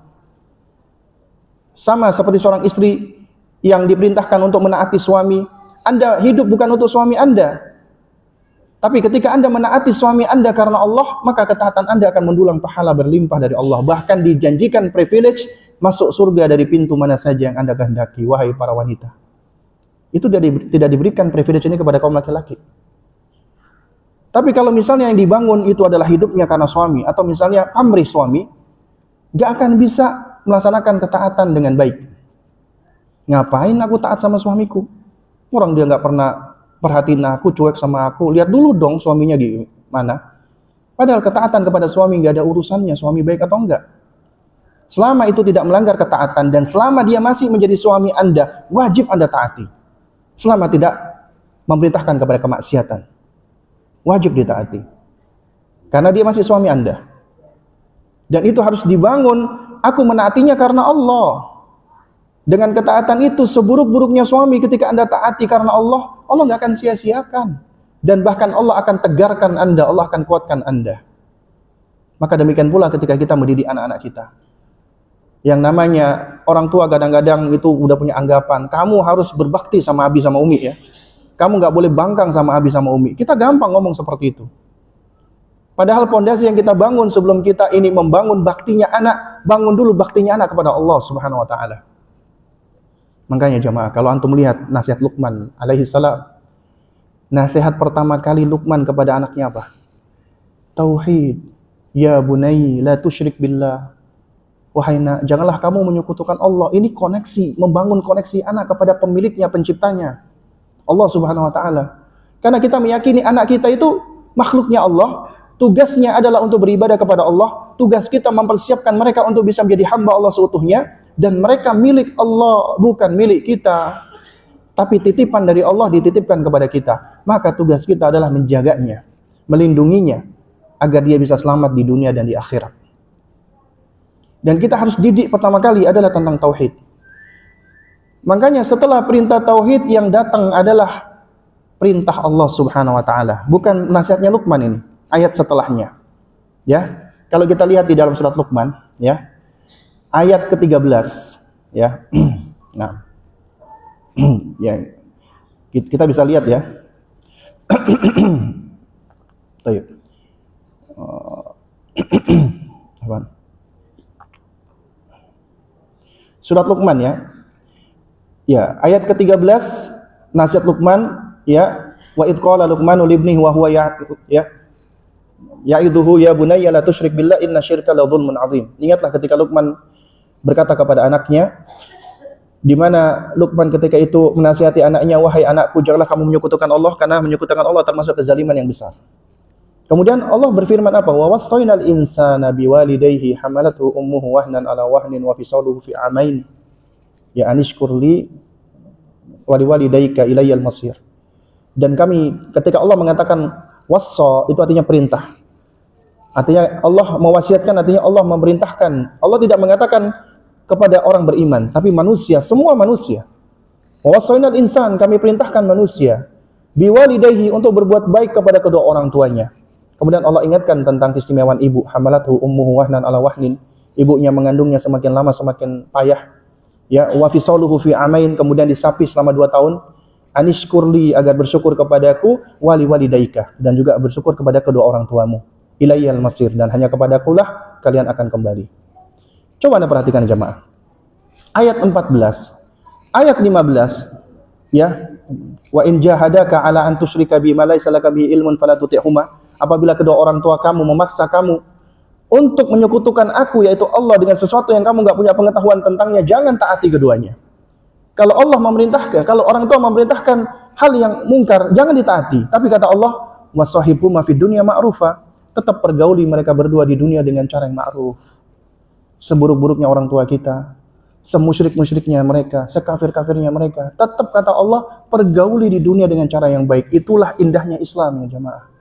Sama seperti seorang istri yang diperintahkan untuk menaati suami. Anda hidup bukan untuk suami Anda. Tapi ketika Anda menaati suami Anda karena Allah, maka ketaatan Anda akan mendulang pahala berlimpah dari Allah. Bahkan dijanjikan privilege masuk surga dari pintu mana saja yang Anda kehendaki, wahai para wanita. Itu tidak diberikan privilege ini kepada kaum laki-laki. Tapi kalau misalnya yang dibangun itu adalah hidupnya karena suami, atau misalnya pamrih suami, gak akan bisa melaksanakan ketaatan dengan baik. Ngapain aku taat sama suamiku? Orang dia gak pernah perhatiin aku, cuek sama aku. Lihat dulu dong suaminya gimana. Padahal ketaatan kepada suami gak ada urusannya, suami baik atau enggak. Selama itu tidak melanggar ketaatan, dan selama dia masih menjadi suami Anda, wajib Anda taati. Selama tidak memerintahkan kepada kemaksiatan, wajib ditaati. Karena dia masih suami Anda. Dan itu harus dibangun, aku menaatinya karena Allah. Dengan ketaatan itu, seburuk-buruknya suami ketika Anda taati karena Allah, Allah nggak akan sia-siakan. Dan bahkan Allah akan tegarkan Anda, Allah akan kuatkan Anda. Maka demikian pula ketika kita mendidik anak-anak kita. Yang namanya orang tua kadang-kadang itu udah punya anggapan, kamu harus berbakti sama Abi sama Umi ya. Kamu nggak boleh bangkang sama Abi sama Umi. Kita gampang ngomong seperti itu. Padahal pondasi yang kita bangun sebelum kita ini membangun baktinya anak, bangun dulu baktinya anak kepada Allah Subhanahu wa taala. Makanya jamaah, kalau antum lihat nasihat Luqman alaihi salam, nasihat pertama kali Luqman kepada anaknya apa? Tauhid. Ya bunai la tusyrik billah. Wahai nak, janganlah kamu menyekutukan Allah. Ini koneksi, membangun koneksi anak kepada pemiliknya, penciptanya, Allah Subhanahu wa taala. Karena kita meyakini anak kita itu makhluknya Allah, tugasnya adalah untuk beribadah kepada Allah. Tugas kita mempersiapkan mereka untuk bisa menjadi hamba Allah seutuhnya. Dan mereka milik Allah, bukan milik kita. Tapi titipan dari Allah dititipkan kepada kita. Maka tugas kita adalah menjaganya, melindunginya, agar dia bisa selamat di dunia dan di akhirat. Dan kita harus didik pertama kali adalah tentang tauhid. Makanya setelah perintah tauhid yang datang adalah perintah Allah Subhanahu wa taala, bukan nasihatnya Luqman ini, ayat setelahnya. Ya. Kalau kita lihat di dalam surat Luqman, ya. Ayat ke-13, ya. Nah. Ya. Kita bisa lihat ya. Baik. Surat Luqman ya. Ya, ayat ke-13 nasihat Luqman ya, wa id qala Luqmanu libnihi wa huwa ya'idhuhu ya bunayya la tusyrik billah inna syirka la dzulmun 'adzim. Ingatlah ketika Luqman berkata kepada anaknya, di mana Luqman ketika itu menasihati anaknya, wahai anakku, janganlah kamu menyekutukan Allah, karena menyekutukan Allah termasuk kezaliman yang besar. Kemudian Allah berfirman apa? Wa wassaynal insana biwalidayhi hamalathu ummuhu wahnan ala wahnin wa fisaluhu fi amain. Ya anishkurli wa liwalidayka ilayyal masir. Dan kami ketika Allah mengatakan wassa itu artinya perintah. Artinya Allah mewasiatkan, artinya Allah memerintahkan. Allah tidak mengatakan kepada orang beriman, tapi manusia, semua manusia. Wa wassaynal insan, kami perintahkan manusia biwalidayhi untuk berbuat baik kepada kedua orang tuanya. Kemudian Allah ingatkan tentang keistimewaan ibu, hamalathu ummuhu wahnan ala wahnin, ibunya mengandungnya semakin lama semakin payah. Ya, wa fisaluhu fi amain, kemudian disapi selama 2 tahun. Anishkurli, agar bersyukur kepadaku, wali walidaika, dan juga bersyukur kepada kedua orang tuamu. Ilayyal masir, dan hanya kepadakulah kalian akan kembali. Coba Anda perhatikan jemaah. Ayat 14, ayat 15, ya. Wa in jahadaka ala an tusyrika bima laysa laka bihi ilmun fala tuti'huma. Apabila kedua orang tua kamu memaksa kamu untuk menyekutukan aku, yaitu Allah, dengan sesuatu yang kamu nggak punya pengetahuan tentangnya, jangan taati keduanya. Kalau Allah memerintahkan, kalau orang tua memerintahkan hal yang mungkar, jangan ditaati. Tapi kata Allah, wasahibhuma fid dunya ma'rufa, tetap pergauli mereka berdua di dunia dengan cara yang ma'ruf. Seburuk-buruknya orang tua kita, semusyrik-musyriknya mereka, sekafir-kafirnya mereka, tetap kata Allah, pergauli di dunia dengan cara yang baik. Itulah indahnya Islam ya jemaah.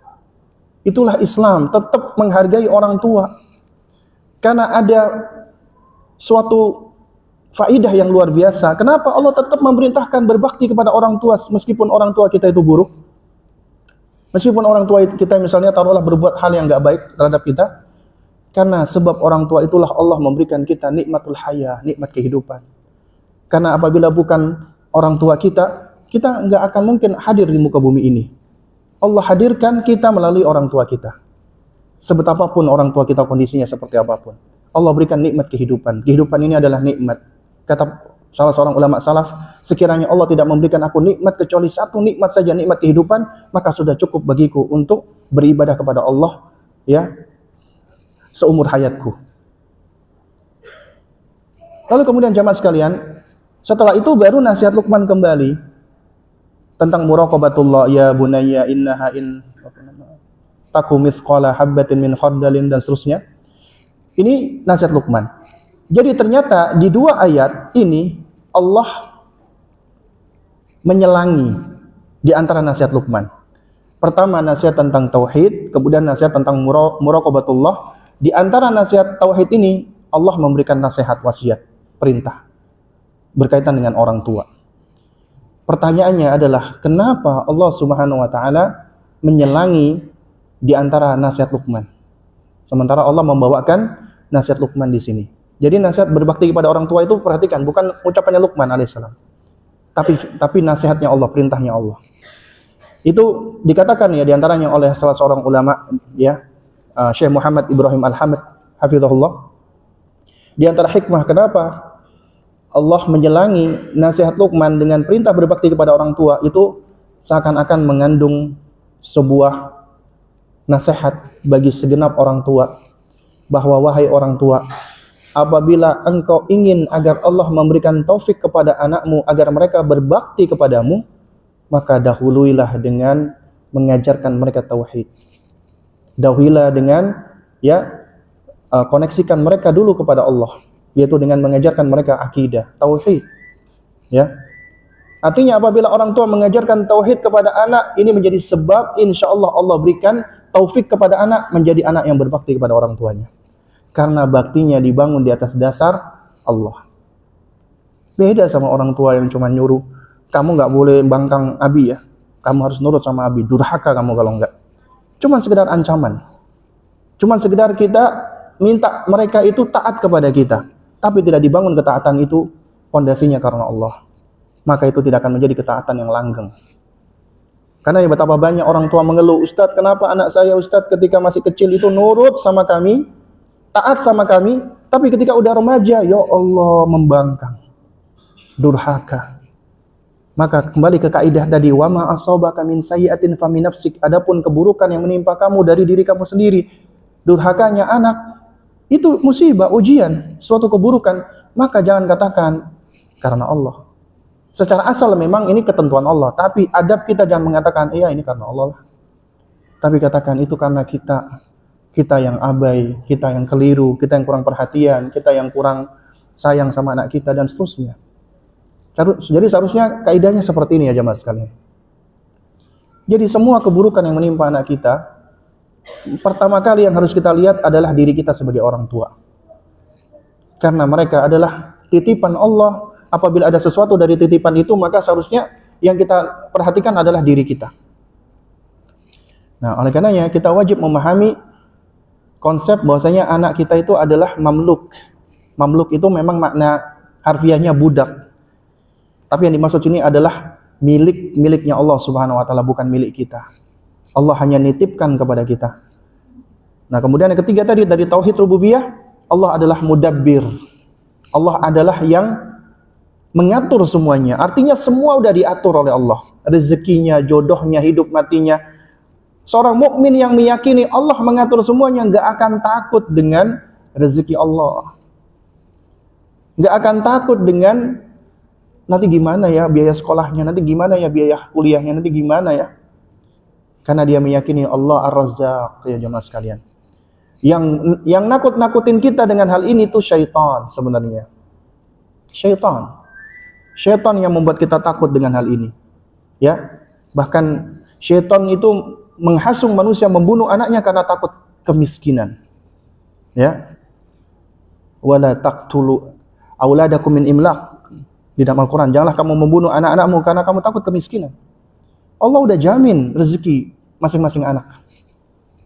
Itulah Islam, tetap menghargai orang tua. Karena ada suatu faidah yang luar biasa. Kenapa Allah tetap memerintahkan berbakti kepada orang tua meskipun orang tua kita itu buruk? Meskipun orang tua kita misalnya taruhlah berbuat hal yang enggak baik terhadap kita. Karena sebab orang tua itulah Allah memberikan kita nikmatul haya, nikmat kehidupan. Karena apabila bukan orang tua kita, kita enggak akan mungkin hadir di muka bumi ini. Allah hadirkan kita melalui orang tua kita. Sebetapapun orang tua kita kondisinya seperti apapun, Allah berikan nikmat kehidupan. Kehidupan ini adalah nikmat. Kata salah seorang ulama salaf, sekiranya Allah tidak memberikan aku nikmat kecuali satu nikmat saja, nikmat kehidupan, maka sudah cukup bagiku untuk beribadah kepada Allah ya seumur hayatku. Lalu kemudian jamaah sekalian, setelah itu baru nasihat Luqman kembali tentang muraqabatullah, ya bunayya innaha in taku mithqala habbatin min khardalin, dan seterusnya. Ini nasihat Luqman. Jadi ternyata di 2 ayat ini Allah menyelangi di antara nasihat Luqman. Pertama nasihat tentang tauhid, kemudian nasihat tentang muraqabatullah. Di antara nasihat tauhid ini Allah memberikan nasihat wasiat, perintah berkaitan dengan orang tua. Pertanyaannya adalah kenapa Allah Subhanahu wa taala menyelangi di antara nasihat Luqman, sementara Allah membawakan nasihat Luqman di sini. Jadi nasihat berbakti kepada orang tua itu perhatikan, bukan ucapannya Luqman alaihissalam, tapi nasihatnya Allah, perintahnya Allah. Itu dikatakan ya diantaranya oleh salah seorang ulama ya, Syekh Muhammad Ibrahim Al-Hamid hafizahullah. Di antara hikmah kenapa Allah menyelangi nasihat Luqman dengan perintah berbakti kepada orang tua, itu seakan-akan mengandung sebuah nasihat bagi segenap orang tua, bahwa wahai orang tua, apabila engkau ingin agar Allah memberikan taufik kepada anakmu agar mereka berbakti kepadamu, maka dahuluilah dengan mengajarkan mereka tauhid. Dahuluilah dengan koneksikan mereka dulu kepada Allah, yaitu dengan mengajarkan mereka akidah, tauhid. Ya. Artinya apabila orang tua mengajarkan tauhid kepada anak, ini menjadi sebab insyaallah Allah berikan taufik kepada anak menjadi anak yang berbakti kepada orang tuanya. karena baktinya dibangun di atas dasar Allah. Beda sama orang tua yang cuma nyuruh, kamu nggak boleh bangkang abi ya, kamu harus nurut sama abi, durhaka kamu kalau nggak. Cuman sekedar ancaman, cuman sekedar kita minta mereka itu taat kepada kita, tapi tidak dibangun ketaatan itu pondasinya karena Allah, maka itu tidak akan menjadi ketaatan yang langgeng. Karena betapa banyak orang tua mengeluh, Ustadz kenapa anak saya Ustadz ketika masih kecil itu nurut sama kami, taat sama kami, tapi ketika udah remaja, ya Allah membangkang, durhaka. Maka kembali ke kaidah tadi, wa ma asabaka min sayyi'atin fa min nafsik. Adapun keburukan yang menimpa kamu dari diri kamu sendiri, durhakanya anak, itu musibah, ujian, suatu keburukan, maka jangan katakan karena Allah. Secara asal memang ini ketentuan Allah, tapi adab kita jangan mengatakan, iya ini karena Allah lah. Tapi katakan itu karena kita yang abai, kita yang keliru, kita yang kurang perhatian, kita yang kurang sayang sama anak kita, dan seterusnya. Jadi seharusnya kaidahnya seperti ini ya jemaah sekalian. Jadi semua keburukan yang menimpa anak kita, pertama kali yang harus kita lihat adalah diri kita sebagai orang tua. Karena mereka adalah titipan Allah. Apabila ada sesuatu dari titipan itu, maka seharusnya yang kita perhatikan adalah diri kita. Nah, oleh karenanya kita wajib memahami konsep bahwasanya anak kita itu adalah mamluk. Mamluk itu memang makna harfiahnya budak. Tapi yang dimaksud sini adalah miliknya Allah Subhanahu wa taala, bukan milik kita. Allah hanya nitipkan kepada kita. Nah, kemudian yang ketiga tadi dari tauhid rububiyah, Allah adalah mudabbir. Allah adalah yang mengatur semuanya. Artinya semua udah diatur oleh Allah. Rezekinya, jodohnya, hidup matinya. Seorang mukmin yang meyakini Allah mengatur semuanya nggak akan takut dengan rezeki Allah. Nggak akan takut dengan nanti gimana ya biaya sekolahnya, nanti gimana ya biaya kuliahnya, nanti gimana ya. Karena dia meyakini Allah Ar-Razzaq, ya jemaah sekalian. Yang nakut-nakutin kita dengan hal ini tuh syaitan sebenarnya. Syaitan yang membuat kita takut dengan hal ini. Ya. Bahkan syaitan itu menghasung manusia membunuh anaknya karena takut kemiskinan. Ya. Wala taqtulu auladakum min imlaq. Di dalam Al-Quran, janganlah kamu membunuh anak-anakmu karena kamu takut kemiskinan. Allah udah jamin rezeki masing-masing anak.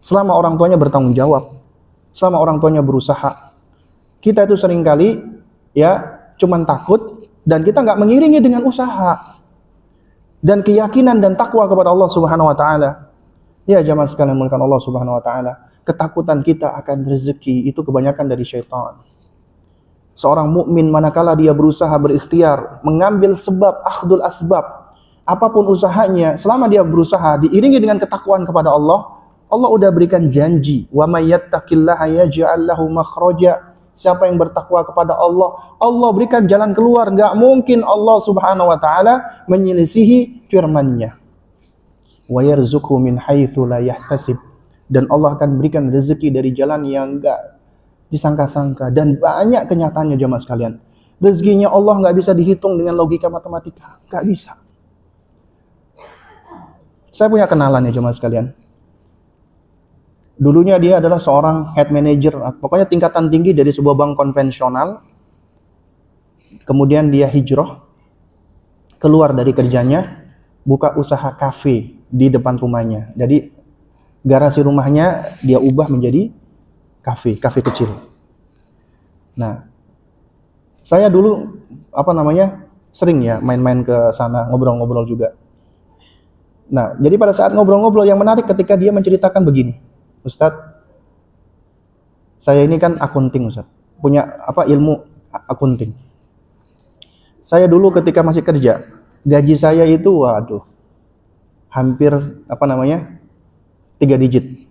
Selama orang tuanya bertanggung jawab, selama orang tuanya berusaha. Kita itu seringkali ya cuman takut dan kita nggak mengiringi dengan usaha dan keyakinan dan takwa kepada Allah Subhanahu wa taala. Ya jamaah sekalian muliakan Allah Subhanahu wa taala, ketakutan kita akan rezeki itu kebanyakan dari syaitan. Seorang mukmin manakala dia berusaha berikhtiar, mengambil sebab, akhdul asbab, apapun usahanya, selama dia berusaha diiringi dengan ketakwaan kepada Allah, Allah udah berikan janji, wa may yattaqillaha yaj'al lahu makhraja. Siapa yang bertakwa kepada Allah, Allah berikan jalan keluar. Enggak mungkin Allah Subhanahu wa taala menyelisihi firman-Nya. Wa yarzuqhu min haitsu la yahtasib. Dan Allah akan berikan rezeki dari jalan yang enggak disangka-sangka, dan banyak kenyataannya jemaah sekalian. Rezekinya Allah nggak bisa dihitung dengan logika matematika, nggak bisa. Saya punya kenalan ya jemaah sekalian. Dulunya dia adalah seorang head manager, pokoknya tingkatan tinggi dari sebuah bank konvensional. Kemudian dia hijrah, keluar dari kerjanya, buka usaha kafe di depan rumahnya. Jadi garasi rumahnya dia ubah menjadi kafe kecil. Nah, saya dulu sering ya main-main ke sana, ngobrol-ngobrol juga. Nah, jadi pada saat ngobrol-ngobrol yang menarik ketika dia menceritakan begini, Ustadz, saya ini kan akunting Ustadz, punya ilmu akunting. Saya dulu ketika masih kerja, gaji saya itu hampir 3 digit.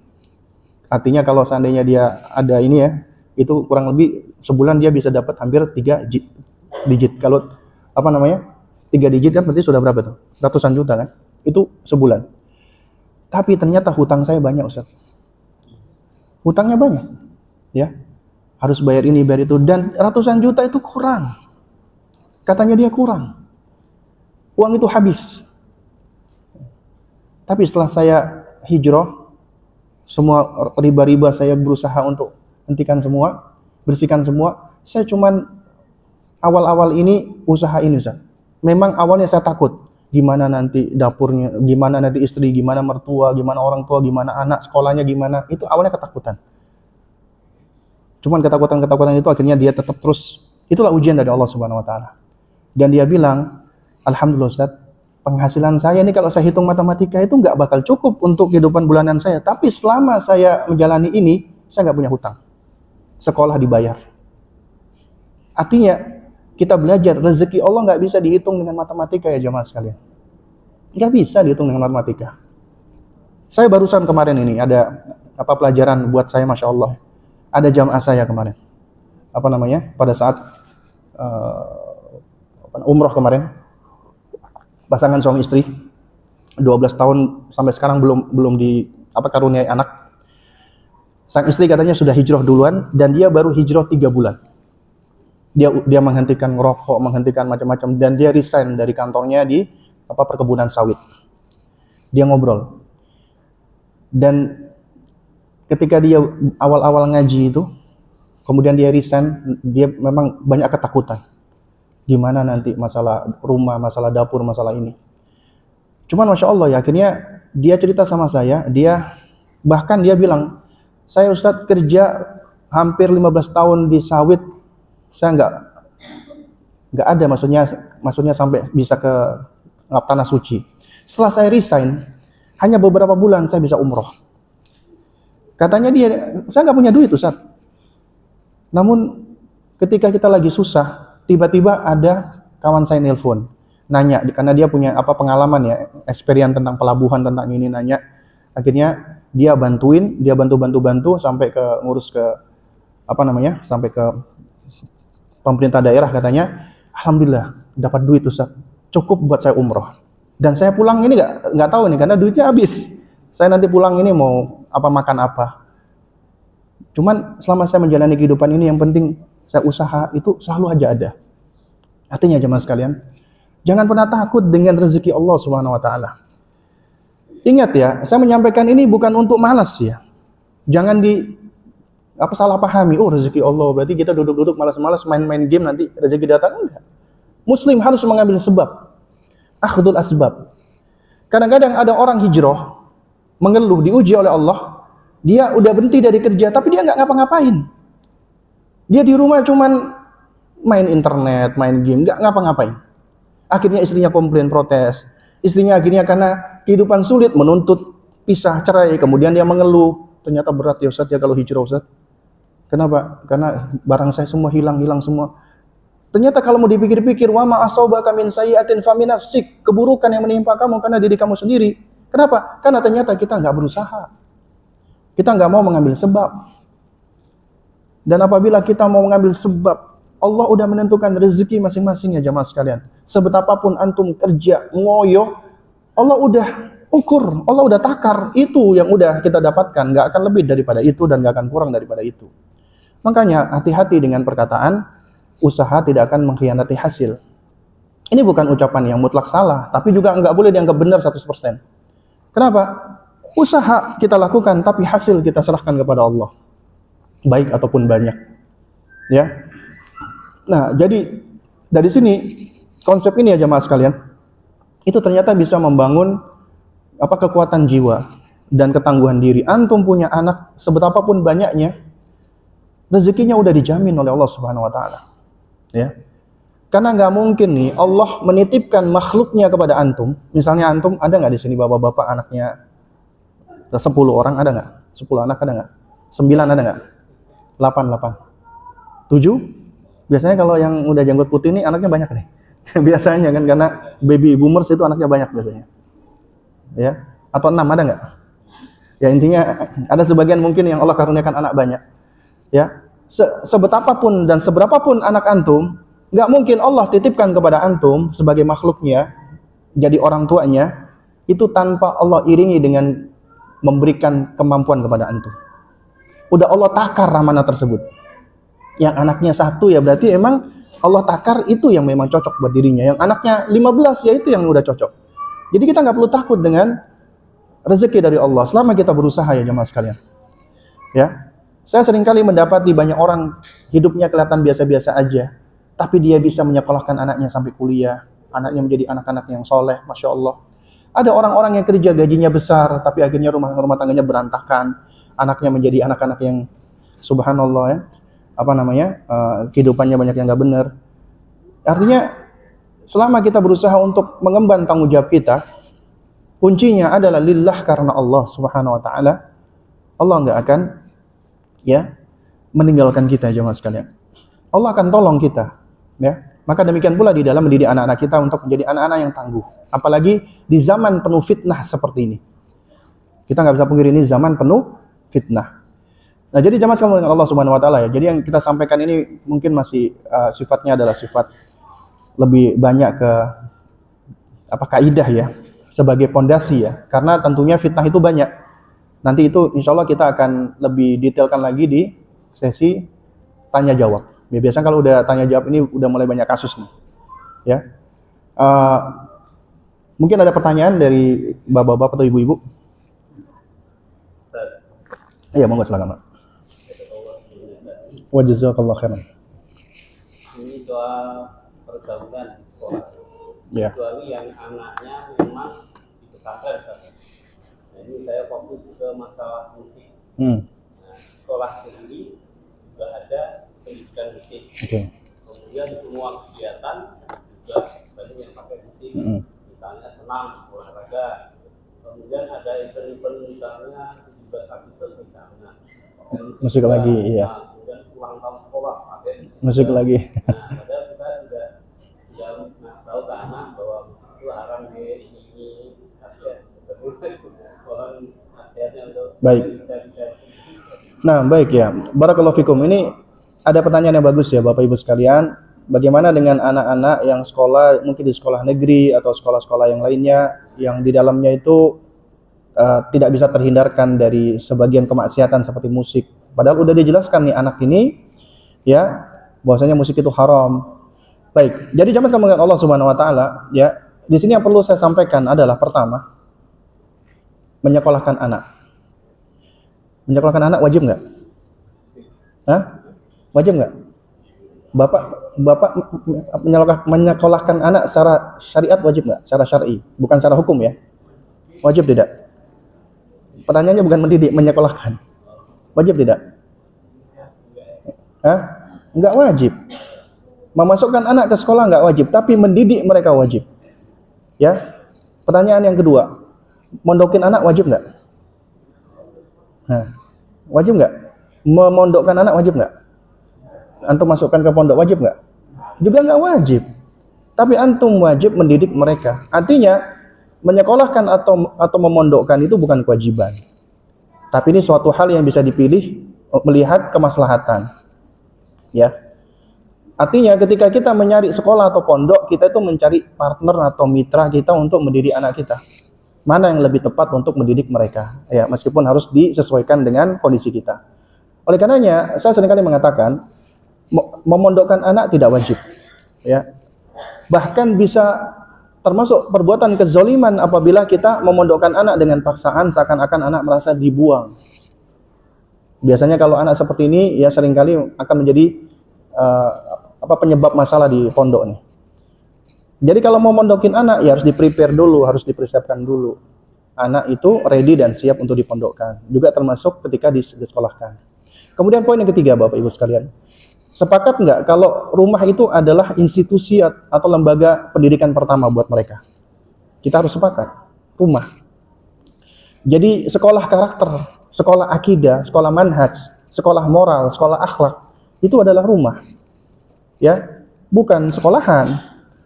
Artinya kalau seandainya dia ada ini ya, itu kurang lebih sebulan dia bisa dapat hampir 3 digit. Kalau 3 digit kan berarti sudah berapa tuh? Ratusan juta kan? Itu sebulan. Tapi ternyata hutang saya banyak Ustaz. Hutangnya banyak. Ya. Harus bayar ini, bayar itu, dan ratusan juta itu kurang. Katanya dia kurang. Uang itu habis. Tapi setelah saya hijrah, semua riba-riba saya berusaha untuk hentikan semua, bersihkan semua. Saya cuman awal-awal ini usaha ini Ustaz. Memang awalnya saya takut, gimana nanti dapurnya, gimana nanti istri, gimana mertua, gimana orang tua, gimana anak, sekolahnya gimana. Itu awalnya ketakutan. Cuman ketakutan-ketakutan itu akhirnya dia tetap terus. Itulah ujian dari Allah Subhanahu wa taala. Dan dia bilang, alhamdulillah Ustaz, penghasilan saya ini kalau saya hitung matematika itu nggak bakal cukup untuk kehidupan bulanan saya. Tapi selama saya menjalani ini, saya nggak punya hutang. Sekolah dibayar. Artinya, kita belajar, rezeki Allah nggak bisa dihitung dengan matematika ya jemaah sekalian. Nggak bisa dihitung dengan matematika. Saya barusan kemarin ini, ada pelajaran buat saya, Masya Allah. Ada jamaah saya kemarin. Pada saat umroh kemarin. Pasangan suami istri 12 tahun sampai sekarang belum karuniai anak. Sang istri katanya sudah hijrah duluan dan dia baru hijrah 3 bulan. Dia menghentikan ngerokok, menghentikan macam-macam dan dia resign dari kantornya di perkebunan sawit. Dia ngobrol. Dan ketika dia awal-awal ngaji itu, kemudian dia resign, dia memang banyak ketakutan. Gimana nanti masalah rumah, masalah dapur, masalah ini. Cuman Masya Allah ya, akhirnya dia cerita sama saya, bahkan dia bilang, saya Ustadz kerja hampir 15 tahun di sawit, saya nggak ada maksudnya sampai bisa ke tanah suci. Setelah saya resign, hanya beberapa bulan saya bisa umroh. Katanya saya nggak punya duit Ustadz. Namun ketika kita lagi susah, tiba-tiba ada kawan saya nelpon, nanya, karena dia punya pengalaman ya, experience tentang pelabuhan, tentang ini, nanya. Akhirnya dia bantu sampai ke ngurus ke sampai ke pemerintah daerah katanya. Alhamdulillah dapat duit Ustaz, cukup buat saya umroh. Dan saya pulang ini nggak tahu nih karena duitnya habis. Saya nanti pulang ini mau makan apa. Cuman selama saya menjalani kehidupan ini yang penting saya usaha itu selalu aja ada. Artinya jemaah sekalian, jangan pernah takut dengan rezeki Allah Subhanahu wa taala. Ingat ya, saya menyampaikan ini bukan untuk malas ya. Jangan salah pahami, rezeki Allah berarti kita duduk-duduk malas-malas main-main game nanti rezeki datang. Enggak. Muslim harus mengambil sebab. Akhdul asbab. Kadang-kadang ada orang hijrah mengeluh, diuji oleh Allah, dia udah berhenti dari kerja tapi dia nggak ngapa-ngapain. Dia di rumah cuman main internet, main game, nggak ngapa-ngapain. Akhirnya istrinya komplain, protes. Istrinya akhirnya karena kehidupan sulit menuntut pisah, cerai. Kemudian dia mengeluh, ternyata berat ya Ustaz ya kalau hijrah Ustaz. Kenapa? Karena barang saya semua hilang semua. Ternyata kalau mau dipikir-pikir, wa ma asabaka min sayyi'atin fa min nafsik, keburukan yang menimpa kamu karena diri kamu sendiri. Kenapa? Karena ternyata kita nggak berusaha. Kita nggak mau mengambil sebab. Dan apabila kita mau mengambil sebab, Allah udah menentukan rezeki masing-masing ya jamaah sekalian. Sebetapapun antum kerja, ngoyo, Allah udah ukur, Allah udah takar, itu yang udah kita dapatkan, nggak akan lebih daripada itu dan nggak akan kurang daripada itu. Makanya hati-hati dengan perkataan, usaha tidak akan mengkhianati hasil. Ini bukan ucapan yang mutlak salah, tapi juga nggak boleh dianggap benar 100%. Kenapa? Usaha kita lakukan, tapi hasil kita serahkan kepada Allah. Baik ataupun banyak. Ya. Nah, jadi dari sini konsep ini ya jemaah sekalian, itu ternyata bisa membangun kekuatan jiwa dan ketangguhan diri. Antum punya anak sebetapapun banyaknya, rezekinya udah dijamin oleh Allah Subhanahu wa taala. Ya. Karena nggak mungkin nih Allah menitipkan makhluknya kepada antum. Misalnya antum ada nggak di sini bapak-bapak anaknya 10 orang, ada nggak? 10 anak ada nggak? 9 ada nggak? 8. 7? Biasanya kalau yang udah janggut putih ini anaknya banyak nih. Biasanya kan karena baby boomers itu anaknya banyak biasanya. Ya, atau 6 ada nggak? Ya intinya ada sebagian mungkin yang Allah karuniakan anak banyak. Ya, sebetapapun dan seberapapun anak antum, nggak mungkin Allah titipkan kepada antum sebagai makhluknya, jadi orang tuanya, itu tanpa Allah iringi dengan memberikan kemampuan kepada antum. Udah Allah takar amanah tersebut. Yang anaknya 1 ya berarti emang Allah takar itu yang memang cocok buat dirinya. Yang anaknya 15 ya itu yang udah cocok. Jadi kita nggak perlu takut dengan rezeki dari Allah selama kita berusaha ya jemaah sekalian. Ya. Saya seringkali mendapati banyak orang hidupnya kelihatan biasa-biasa aja, tapi dia bisa menyekolahkan anaknya sampai kuliah, anaknya menjadi anak-anak yang soleh, Masya Allah. Ada orang-orang yang kerja gajinya besar, tapi akhirnya rumah tangganya berantakan, anaknya menjadi anak-anak yang subhanallah ya, kehidupannya banyak yang nggak benar. Artinya, selama kita berusaha untuk mengemban tanggung jawab kita, kuncinya adalah lillah, karena Allah Subhanahu wa taala. Allah nggak akan ya meninggalkan kita, jemaah sekalian. Allah akan tolong kita, ya. Maka demikian pula di dalam mendidik anak-anak kita untuk menjadi anak-anak yang tangguh. Apalagi di zaman penuh fitnah seperti ini. Kita nggak bisa pungkiri ini zaman penuh fitnah. Nah, jadi jemaah sekalian dengan Allah Subhanahu wa taala ya. Jadi yang kita sampaikan ini mungkin masih sifatnya adalah sifat lebih banyak ke kaidah ya, sebagai pondasi ya. Karena tentunya fitnah itu banyak. Nanti itu insya Allah kita akan lebih detailkan lagi di sesi tanya jawab. Ya, biasanya kalau udah tanya jawab ini udah mulai banyak kasus nih. Ya, mungkin ada pertanyaan dari bapak-bapak atau ibu-ibu? Iya, monggo silakan, Pak. Wa jazakallahu khairan. Ini soal pergaulan sekolah. Ya. Kecuali yang anaknya memang di pesantren. Nah, ini saya fokus ke masalah musik. Nah, sekolah sendiri juga ada pendidikan musik. Kemudian semua kegiatan juga banyak yang pakai musik. Misalnya senam, olahraga. Kemudian ada event-event misalnya 17 Agustus misalnya. Musik lagi, iya. Kemudian ulang tahun sekolah pakai musik lagi. Nah, padahal kita sudah tahu ke anak bahwa itu haram ini baik. Nah, baik ya. Barakallahu fikum. Ini ada pertanyaan yang bagus ya Bapak Ibu sekalian. Bagaimana dengan anak-anak yang sekolah mungkin di sekolah negeri atau sekolah-sekolah yang lainnya yang di dalamnya itu tidak bisa terhindarkan dari sebagian kemaksiatan seperti musik. Padahal udah dijelaskan nih anak ini ya bahwasanya musik itu haram. Baik. Jadi jamaah sekalian Allah Subhanahu wa taala ya, di sini yang perlu saya sampaikan adalah pertama, menyekolahkan anak. Menyekolahkan anak wajib nggak? Hah? Wajib nggak? Bapak menyekolahkan anak secara syariat wajib nggak? Secara syar'i, bukan secara hukum ya? Wajib tidak? Pertanyaannya bukan mendidik, menyekolahkan. Wajib tidak? Hah? Nggak wajib. Memasukkan anak ke sekolah nggak wajib, tapi mendidik mereka wajib. Ya. Pertanyaan yang kedua, mondokin anak wajib nggak? Nah, wajib nggak? Memondokkan anak wajib nggak? Antum masukkan ke pondok wajib nggak? Juga nggak wajib. Tapi antum wajib mendidik mereka. Artinya menyekolahkan atau memondokkan itu bukan kewajiban. Tapi ini suatu hal yang bisa dipilih melihat kemaslahatan. Ya. Artinya ketika kita mencari sekolah atau pondok, kita itu mencari partner atau mitra kita untuk mendidik anak kita. Mana yang lebih tepat untuk mendidik mereka? Ya, meskipun harus disesuaikan dengan kondisi kita. Oleh karenanya, saya seringkali mengatakan memondokkan anak tidak wajib. Ya. Bahkan bisa termasuk perbuatan kezaliman apabila kita memondokkan anak dengan paksaan seakan-akan anak merasa dibuang. Biasanya kalau anak seperti ini ya seringkali akan menjadi penyebab masalah di pondok nih. Jadi kalau mau mondokin anak ya harus di-prepare dulu, harus dipersiapkan dulu. Anak itu ready dan siap untuk dipondokkan. Juga termasuk ketika disekolahkan. Kemudian poin yang ketiga Bapak Ibu sekalian. Sepakat nggak kalau rumah itu adalah institusi atau lembaga pendidikan pertama buat mereka? Kita harus sepakat. Rumah. Jadi sekolah karakter, sekolah akidah, sekolah manhaj, sekolah moral, sekolah akhlak itu adalah rumah. Ya, bukan sekolahan.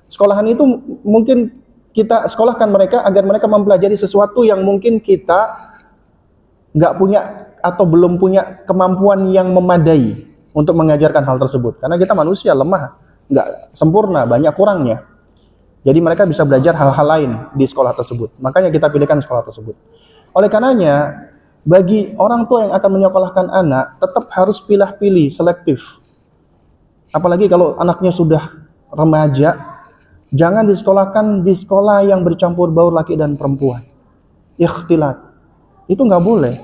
Sekolahan itu mungkin kita sekolahkan mereka agar mereka mempelajari sesuatu yang mungkin kita nggak punya atau belum punya kemampuan yang memadai untuk mengajarkan hal tersebut. Karena kita manusia lemah, nggak sempurna, banyak kurangnya. Jadi mereka bisa belajar hal-hal lain di sekolah tersebut. Makanya kita pilihkan sekolah tersebut. Oleh karenanya, bagi orang tua yang akan menyekolahkan anak, tetap harus pilih-pilih, selektif. Apalagi kalau anaknya sudah remaja, jangan disekolahkan di sekolah yang bercampur baur laki dan perempuan. Ikhtilat. Itu nggak boleh.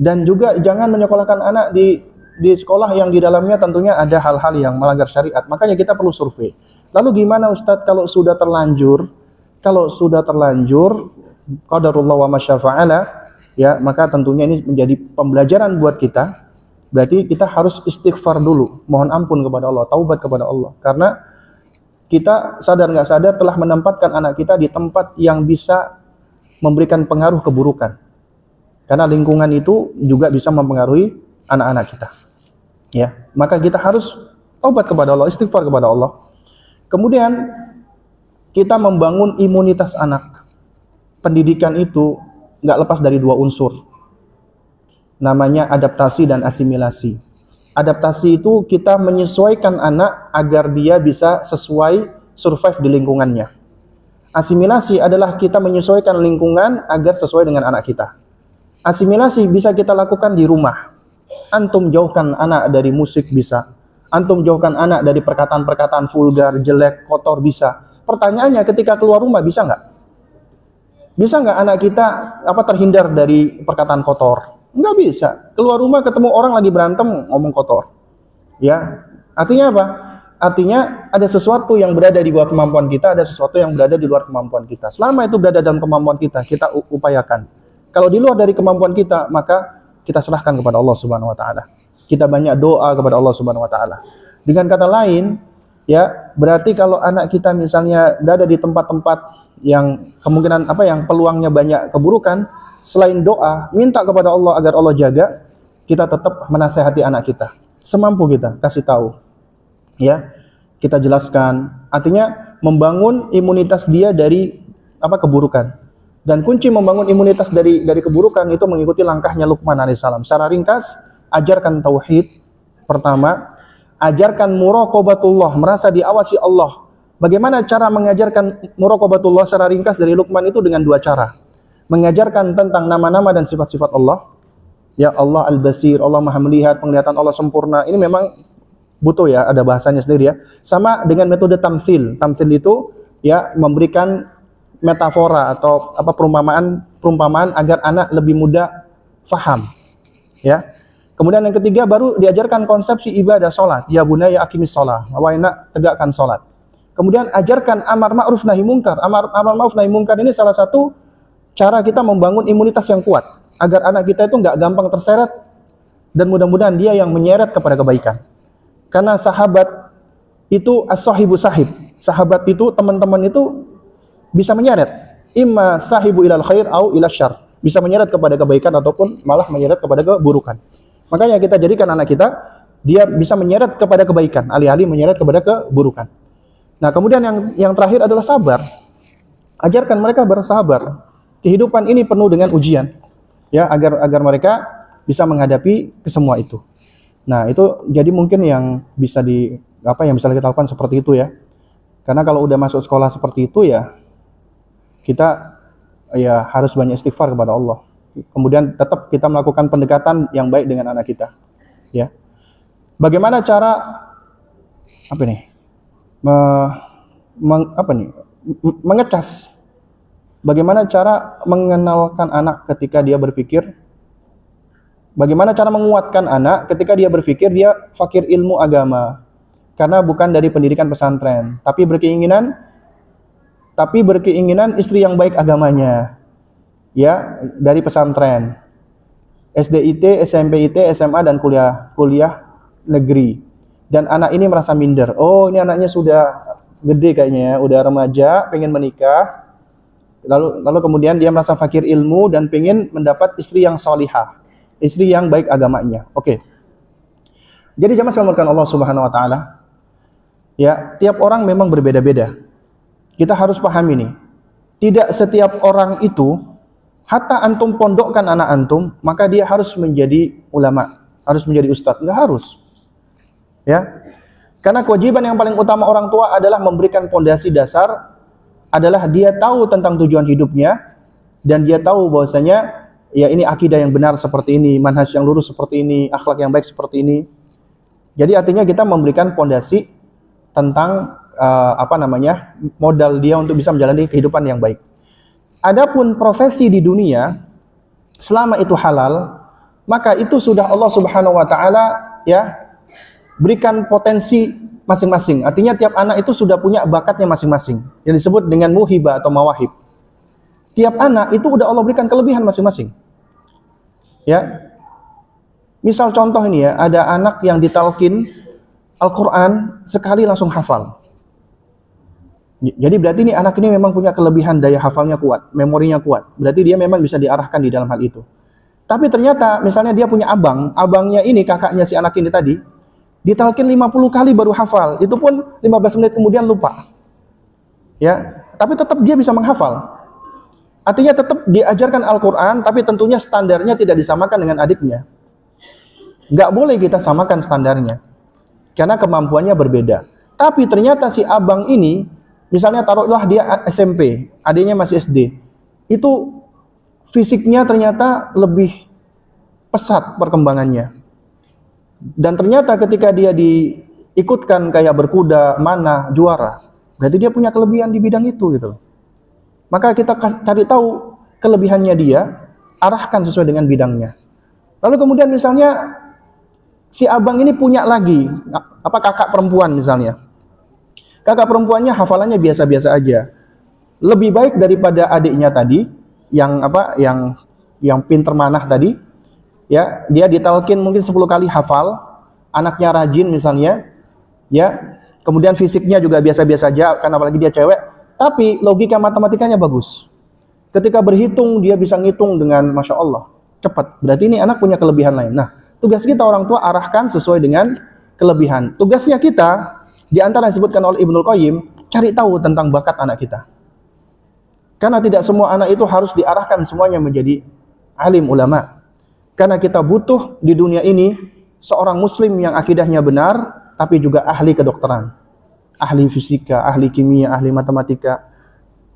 Dan juga jangan menyekolahkan anak di sekolah yang di dalamnya tentunya ada hal-hal yang melanggar syariat. Makanya kita perlu survei. Lalu gimana Ustadz kalau sudah terlanjur? Kalau sudah terlanjur, qadarullah wa masyafa'ala, ya, maka tentunya ini menjadi pembelajaran buat kita. Berarti kita harus istighfar dulu, mohon ampun kepada Allah, taubat kepada Allah. Karena kita sadar nggak sadar telah menempatkan anak kita di tempat yang bisa memberikan pengaruh keburukan. Karena lingkungan itu juga bisa mempengaruhi anak-anak kita. Ya, maka kita harus taubat kepada Allah, istighfar kepada Allah. Kemudian kita membangun imunitas anak. Pendidikan itu nggak lepas dari dua unsur. Namanya adaptasi dan asimilasi. Adaptasi itu kita menyesuaikan anak agar dia bisa sesuai survive di lingkungannya. Asimilasi adalah kita menyesuaikan lingkungan agar sesuai dengan anak kita. Asimilasi bisa kita lakukan di rumah. Antum jauhkan anak dari musik bisa. Antum jauhkan anak dari perkataan-perkataan vulgar, jelek, kotor bisa. Pertanyaannya ketika keluar rumah bisa nggak? Bisa nggak anak kita terhindar dari perkataan kotor? Nggak bisa. Keluar rumah ketemu orang lagi berantem ngomong kotor. Ya, artinya apa? Artinya ada sesuatu yang berada di bawah kemampuan kita, ada sesuatu yang berada di luar kemampuan kita. Selama itu berada dalam kemampuan kita, kita upayakan. Kalau di luar dari kemampuan kita, maka kita serahkan kepada Allah Subhanahu wa taala. Kita banyak doa kepada Allah Subhanahu wa taala. Dengan kata lain, ya, berarti kalau anak kita misalnya berada di tempat-tempat yang kemungkinan yang peluangnya banyak keburukan, selain doa, minta kepada Allah agar Allah jaga, kita tetap menasehati anak kita. Semampu kita kasih tahu. Ya, kita jelaskan. Artinya membangun imunitas dia dari keburukan. Dan kunci membangun imunitas dari keburukan itu mengikuti langkahnya Luqman alaihissalam. Secara ringkas, ajarkan tauhid pertama, ajarkan muraqabatullah, merasa diawasi Allah. Bagaimana cara mengajarkan muraqabatullah secara ringkas dari Luqman itu dengan dua cara. Mengajarkan tentang nama-nama dan sifat-sifat Allah. Ya, Allah Al-Basir, Allah Maha Melihat, penglihatan Allah sempurna. Ini memang butuh ya, ada bahasanya sendiri ya. Sama dengan metode tamtsil. Tamtsil itu ya memberikan metafora atau perumpamaan agar anak lebih mudah faham. Ya. Kemudian yang ketiga baru diajarkan konsepsi ibadah salat. Ya bunayya aqimis shalah. Wahai nak, tegakkan salat. Kemudian ajarkan amar ma'ruf nahi mungkar. Amar ma'ruf nahi mungkar ini salah satu cara kita membangun imunitas yang kuat agar anak kita itu nggak gampang terseret dan mudah-mudahan dia yang menyeret kepada kebaikan. Karena sahabat itu as-sahibu sahib. Sahabat itu, teman-teman itu bisa menyeret, imma sahibu ilal khair au ilal syarr, bisa menyeret kepada kebaikan ataupun malah menyeret kepada keburukan. Makanya kita jadikan anak kita dia bisa menyeret kepada kebaikan, alih-alih menyeret kepada keburukan. Nah, kemudian yang terakhir adalah sabar. Ajarkan mereka bersabar. Kehidupan ini penuh dengan ujian, ya, agar mereka bisa menghadapi kesemua itu. Nah, itu jadi mungkin yang bisa yang bisa kita lakukan seperti itu ya. Karena kalau udah masuk sekolah seperti itu ya, kita ya harus banyak istighfar kepada Allah. Kemudian tetap kita melakukan pendekatan yang baik dengan anak kita. Ya. Bagaimana cara mengecas? Bagaimana cara mengenalkan anak ketika dia berpikir? Bagaimana cara menguatkan anak ketika dia berpikir dia fakir ilmu agama? Karena bukan dari pendidikan pesantren, tapi berkeinginan istri yang baik agamanya, ya, dari pesantren, SDIT, SMPIT, SMA dan kuliah negeri. Dan anak ini merasa minder. Oh, ini anaknya sudah gede kayaknya, udah remaja, pengen menikah. Lalu kemudian dia merasa fakir ilmu dan pengen mendapat istri yang salihah, istri yang baik agamanya. Oke. Jadi jamaah sekalian Allah Subhanahu wa taala, ya, tiap orang memang berbeda-beda. Kita harus pahami nih, tidak setiap orang itu, hatta antum pondokkan anak antum, maka dia harus menjadi ulama, harus menjadi ustadz. Enggak harus. Ya. Karena kewajiban yang paling utama orang tua adalah memberikan pondasi dasar, adalah dia tahu tentang tujuan hidupnya, dan dia tahu bahwasanya ya ini akidah yang benar seperti ini, manhaj yang lurus seperti ini, akhlak yang baik seperti ini. Jadi artinya kita memberikan pondasi tentang modal dia untuk bisa menjalani kehidupan yang baik. Adapun profesi di dunia, selama itu halal, maka itu sudah Allah Subhanahu wa taala ya berikan potensi masing-masing. Artinya tiap anak itu sudah punya bakatnya masing-masing yang disebut dengan muhibah atau mawahib. Tiap anak itu udah Allah berikan kelebihan masing-masing. Ya. Misal contoh ini ya, ada anak yang ditalkin Al-Qur'an sekali langsung hafal. Jadi berarti ini anak ini memang punya kelebihan daya hafalnya kuat, memorinya kuat. Berarti dia memang bisa diarahkan di dalam hal itu. Tapi ternyata misalnya dia punya abangnya ini kakaknya si anak ini tadi, ditalkin 50 kali baru hafal. Itu pun 15 menit kemudian lupa. Ya, tapi tetap dia bisa menghafal. Artinya tetap diajarkan Al-Qur'an, tapi tentunya standarnya tidak disamakan dengan adiknya. Nggak boleh kita samakan standarnya. Karena kemampuannya berbeda. Tapi ternyata si abang ini, misalnya taruhlah dia SMP, adiknya masih SD, itu fisiknya ternyata lebih pesat perkembangannya. Dan ternyata ketika dia diikutkan kayak berkuda, mana, juara, berarti dia punya kelebihan di bidang itu gitu. Maka kita cari tahu kelebihannya dia, arahkan sesuai dengan bidangnya. Lalu kemudian misalnya si abang ini punya lagi kakak perempuan misalnya. Kakak perempuannya hafalannya biasa-biasa aja. Lebih baik daripada adiknya tadi yang pinter manah tadi. Ya, dia ditalkin mungkin 10 kali hafal, anaknya rajin misalnya. Ya, kemudian fisiknya juga biasa-biasa aja karena apalagi dia cewek, tapi logika matematikanya bagus. Ketika berhitung dia bisa ngitung dengan Masya Allah, cepat. Berarti ini anak punya kelebihan lain. Nah, tugas kita orang tua arahkan sesuai dengan kelebihan. Tugasnya kita, di antara yang disebutkan oleh Ibnul Qayyim, cari tahu tentang bakat anak kita. Karena tidak semua anak itu harus diarahkan semuanya menjadi alim ulama. Karena kita butuh di dunia ini seorang muslim yang akidahnya benar, tapi juga ahli kedokteran, ahli fisika, ahli kimia, ahli matematika,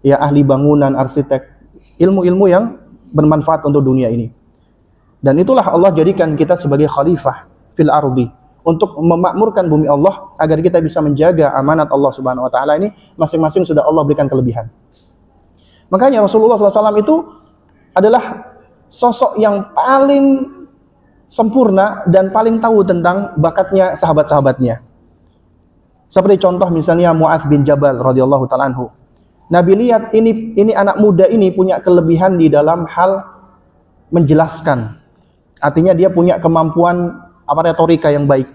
ya ahli bangunan, arsitek, ilmu-ilmu yang bermanfaat untuk dunia ini. Dan itulah Allah jadikan kita sebagai khalifah fil ardi untuk memakmurkan bumi Allah agar kita bisa menjaga amanat Allah Subhanahu wa taala ini, masing-masing sudah Allah berikan kelebihan. Makanya Rasulullah SAW itu adalah sosok yang paling sempurna dan paling tahu tentang bakatnya sahabat-sahabatnya. Seperti contoh misalnya Mu'adz bin Jabal radhiyallahu taala anhu. Nabi lihat ini anak muda ini punya kelebihan di dalam hal menjelaskan. Artinya dia punya kemampuan retorika yang baik.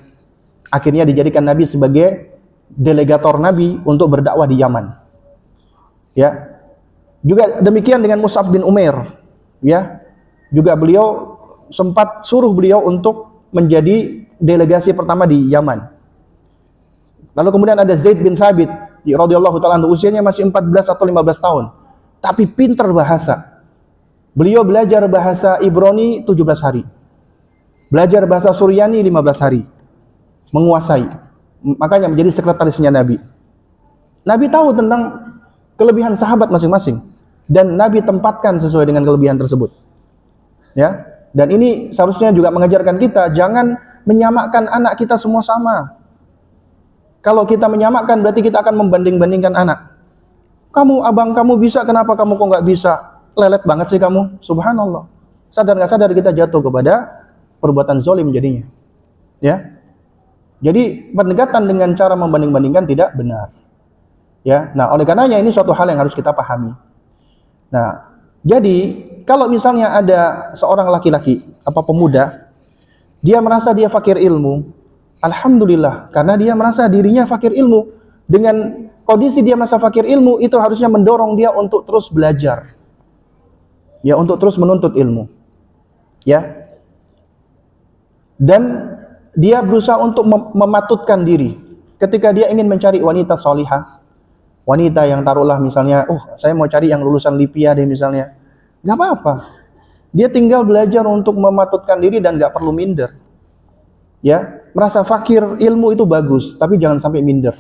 Akhirnya dijadikan Nabi sebagai delegator Nabi untuk berdakwah di Yaman. Ya. Juga demikian dengan Mus'ab bin Umair, ya. Juga beliau sempat suruh beliau untuk menjadi delegasi pertama di Yaman. Lalu kemudian ada Zaid bin Thabit radhiyallahu taala anhu, usianya masih 14 atau 15 tahun, tapi pintar bahasa. Beliau belajar bahasa Ibrani 17 hari. Belajar bahasa Suryani 15 hari. Menguasai. Makanya menjadi sekretarisnya Nabi. Nabi tahu tentang kelebihan sahabat masing-masing dan Nabi tempatkan sesuai dengan kelebihan tersebut. Ya. Dan ini seharusnya juga mengajarkan kita jangan menyamakan anak kita semua sama. Kalau kita menyamakan berarti kita akan membanding-bandingkan anak. Kamu, abang kamu bisa, kenapa kamu kok nggak bisa? Lelet banget sih kamu. Subhanallah. Sadar nggak sadar kita jatuh kepada perbuatan zalim jadinya. Ya. Jadi pendekatan dengan cara membanding-bandingkan tidak benar. Ya. Nah, oleh karenanya ini suatu hal yang harus kita pahami. Nah, jadi kalau misalnya ada seorang laki-laki pemuda, dia merasa dia fakir ilmu, alhamdulillah, karena dia merasa dirinya fakir ilmu. Dengan kondisi dia merasa fakir ilmu, itu harusnya mendorong dia untuk terus belajar. Ya, untuk terus menuntut ilmu. Ya. Dan dia berusaha untuk mematutkan diri. Ketika dia ingin mencari wanita salihah, wanita yang taruhlah misalnya, saya mau cari yang lulusan Lipia deh misalnya. Gak apa-apa. Dia tinggal belajar untuk mematutkan diri dan gak perlu minder. Ya, merasa fakir ilmu itu bagus, tapi jangan sampai minder.